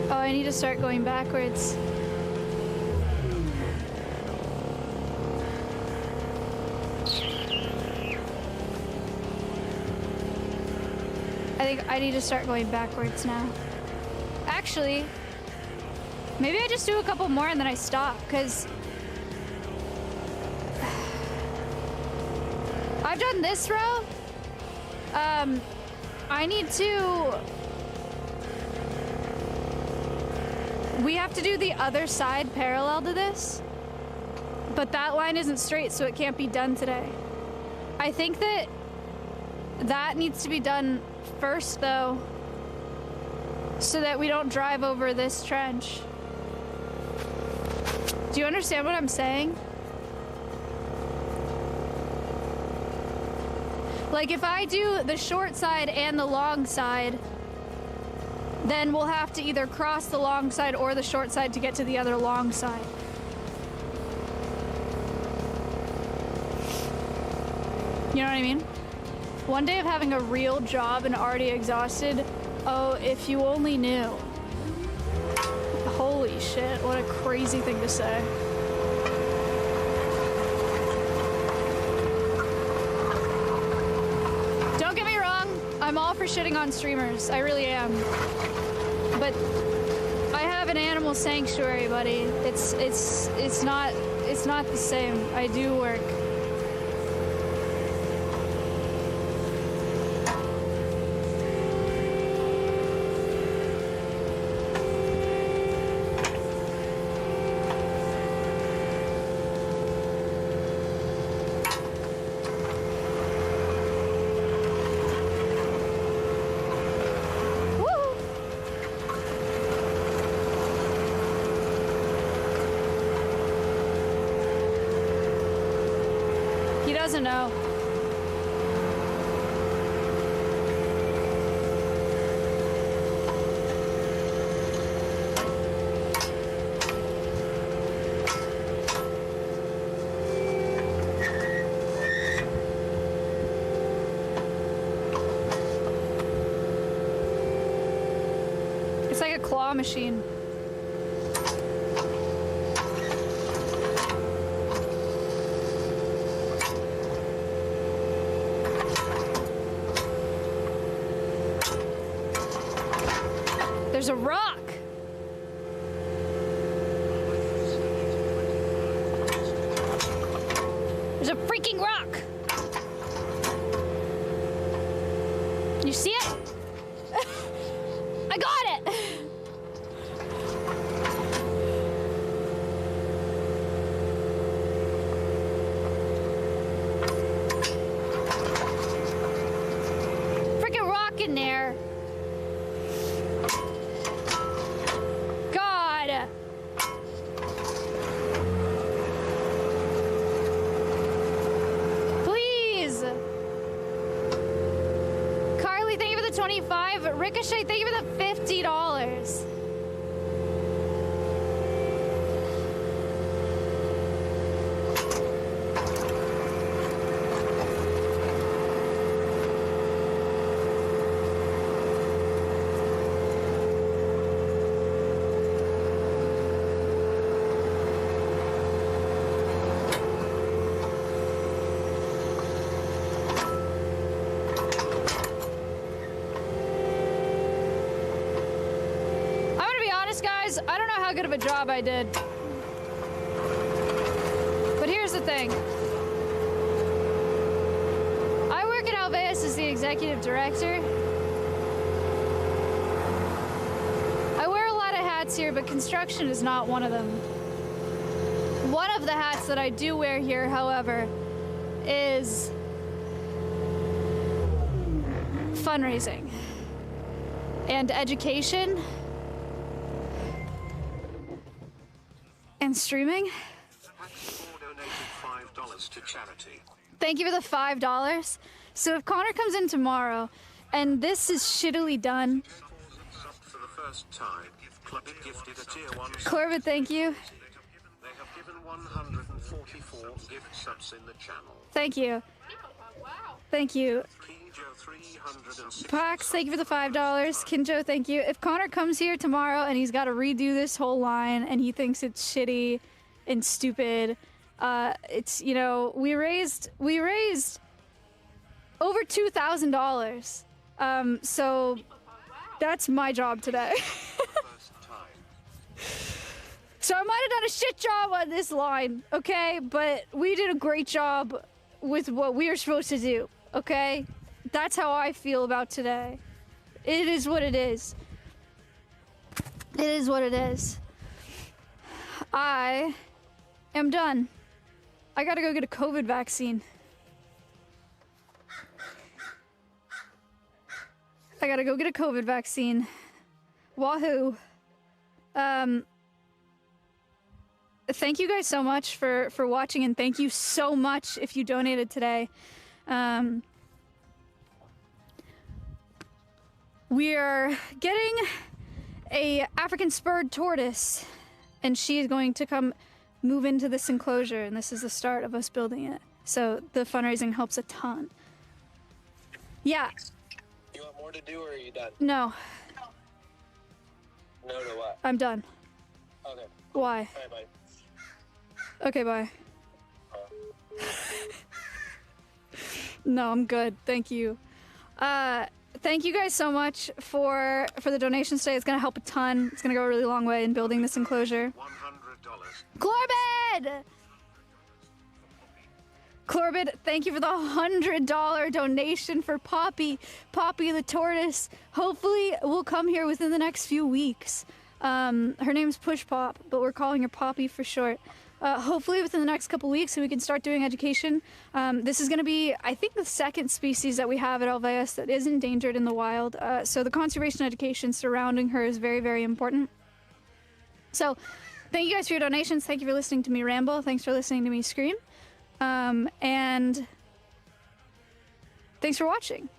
Oh, I need to start going backwards. I think I need to start going backwards now. Actually, maybe I just do a couple more and then I stop, because I've done this row. We have to do the other side parallel to this, but that line isn't straight, so it can't be done today. I think that needs to be done first, though, so that we don't drive over this trench. Do you understand what I'm saying? Like, if I do the short side and the long side, then we'll have to either cross the long side or the short side to get to the other long side. You know what I mean? One day of having a real job and already exhausted. Oh, if you only knew. Holy shit, what a crazy thing to say. Don't get me wrong, I'm all for shitting on streamers. I really am. But I have an animal sanctuary, buddy. It's not the same. I do work. Doesn't know. It's like a claw machine. There's a rock! There's a freaking rock! You see it? I got it! Freaking rock in there! Ricochet, thank you for the $50. I don't know how good of a job I did. But here's the thing. I work at Alveus as the executive director. I wear a lot of hats here, but construction is not one of them. One of the hats that I do wear here, however, is fundraising and education. And streaming. $5 to charity. Thank you for the $5. So if Connor comes in tomorrow and this is shittily done. For the first time, gifted a tier 1. Corbett, thank you. They have given 144 gift subs in the channel. Thank you. Thank you. Pax, thank you for the $5. Kinjo, thank you. If Connor comes here tomorrow and he's got to redo this whole line and he thinks it's shitty and stupid, it's, you know, we raised over $2,000. So that's my job today. So I might have done a shit job on this line, okay? But we did a great job with what we were supposed to do, okay? That's how I feel about today. It is what it is. It is what it is. I am done. I gotta go get a COVID vaccine. I gotta go get a COVID vaccine. Wahoo. Thank you guys so much for watching, and thank you so much if you donated today. We are getting a African spurred tortoise, and she is going to come move into this enclosure, and this is the start of us building it. So the fundraising helps a ton. Yeah. You want more to do, or are you done? No. No to what? I'm done. Okay. Why? Bye bye. Okay, bye. No, I'm good. Thank you. Thank you guys so much for the donations today. It's gonna help a ton. It's gonna go a really long way in building this enclosure. $100. Corbett, thank you for the $100 donation for Poppy the tortoise. Hopefully will come here within the next few weeks. Her name's Pushpop, but we're calling her Poppy for short. Hopefully within the next couple weeks so we can start doing education. This is going to be, I think, the second species that we have at Alveus that is endangered in the wild. So the conservation education surrounding her is very, very important. So thank you guys for your donations. Thank you for listening to me ramble. Thanks for listening to me scream. And thanks for watching.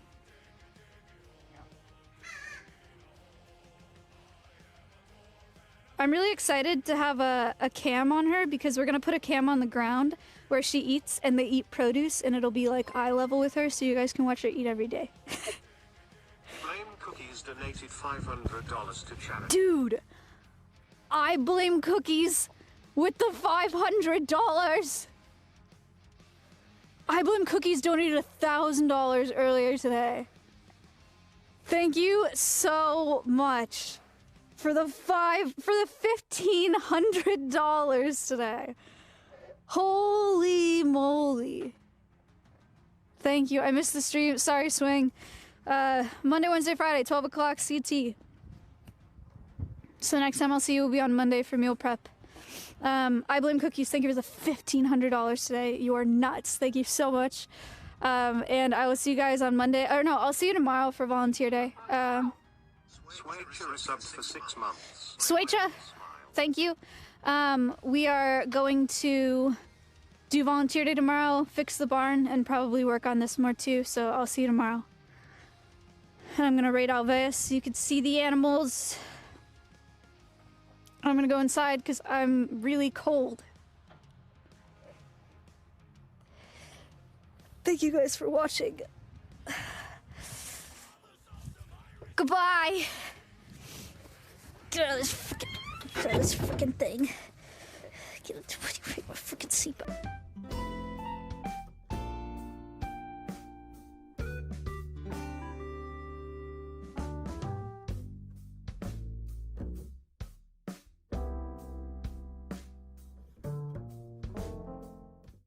I'm really excited to have a cam on her because we're gonna put a cam on the ground where she eats, and they eat produce, and it'll be like eye level with her so you guys can watch her eat every day. Blame Cookies donated $500 to charity. Dude, I blame Cookies with the $500. I blame Cookies donated $1,000 earlier today. Thank you so much for the $1,500 today. Holy moly. Thank you. I missed the stream. Sorry, Swing. Monday, Wednesday, Friday, 12 o'clock CT. So the next time I'll see you will be on Monday for meal prep. I blame Cookies. Thank you for the $1,500 today. You are nuts. Thank you so much. And I will see you guys on Monday. Or no, I'll see you tomorrow for Volunteer Day. Swaycha is subbed for 6 months. Swaycha, thank you. We are going to do Volunteer Day tomorrow, fix the barn, and probably work on this more too. So I'll see you tomorrow. And I'm gonna raid Alveus so you can see the animals. I'm gonna go inside because I'm really cold. Thank you guys for watching. Goodbye. Get out of this freaking thing. Get out of my freaking seatbelt.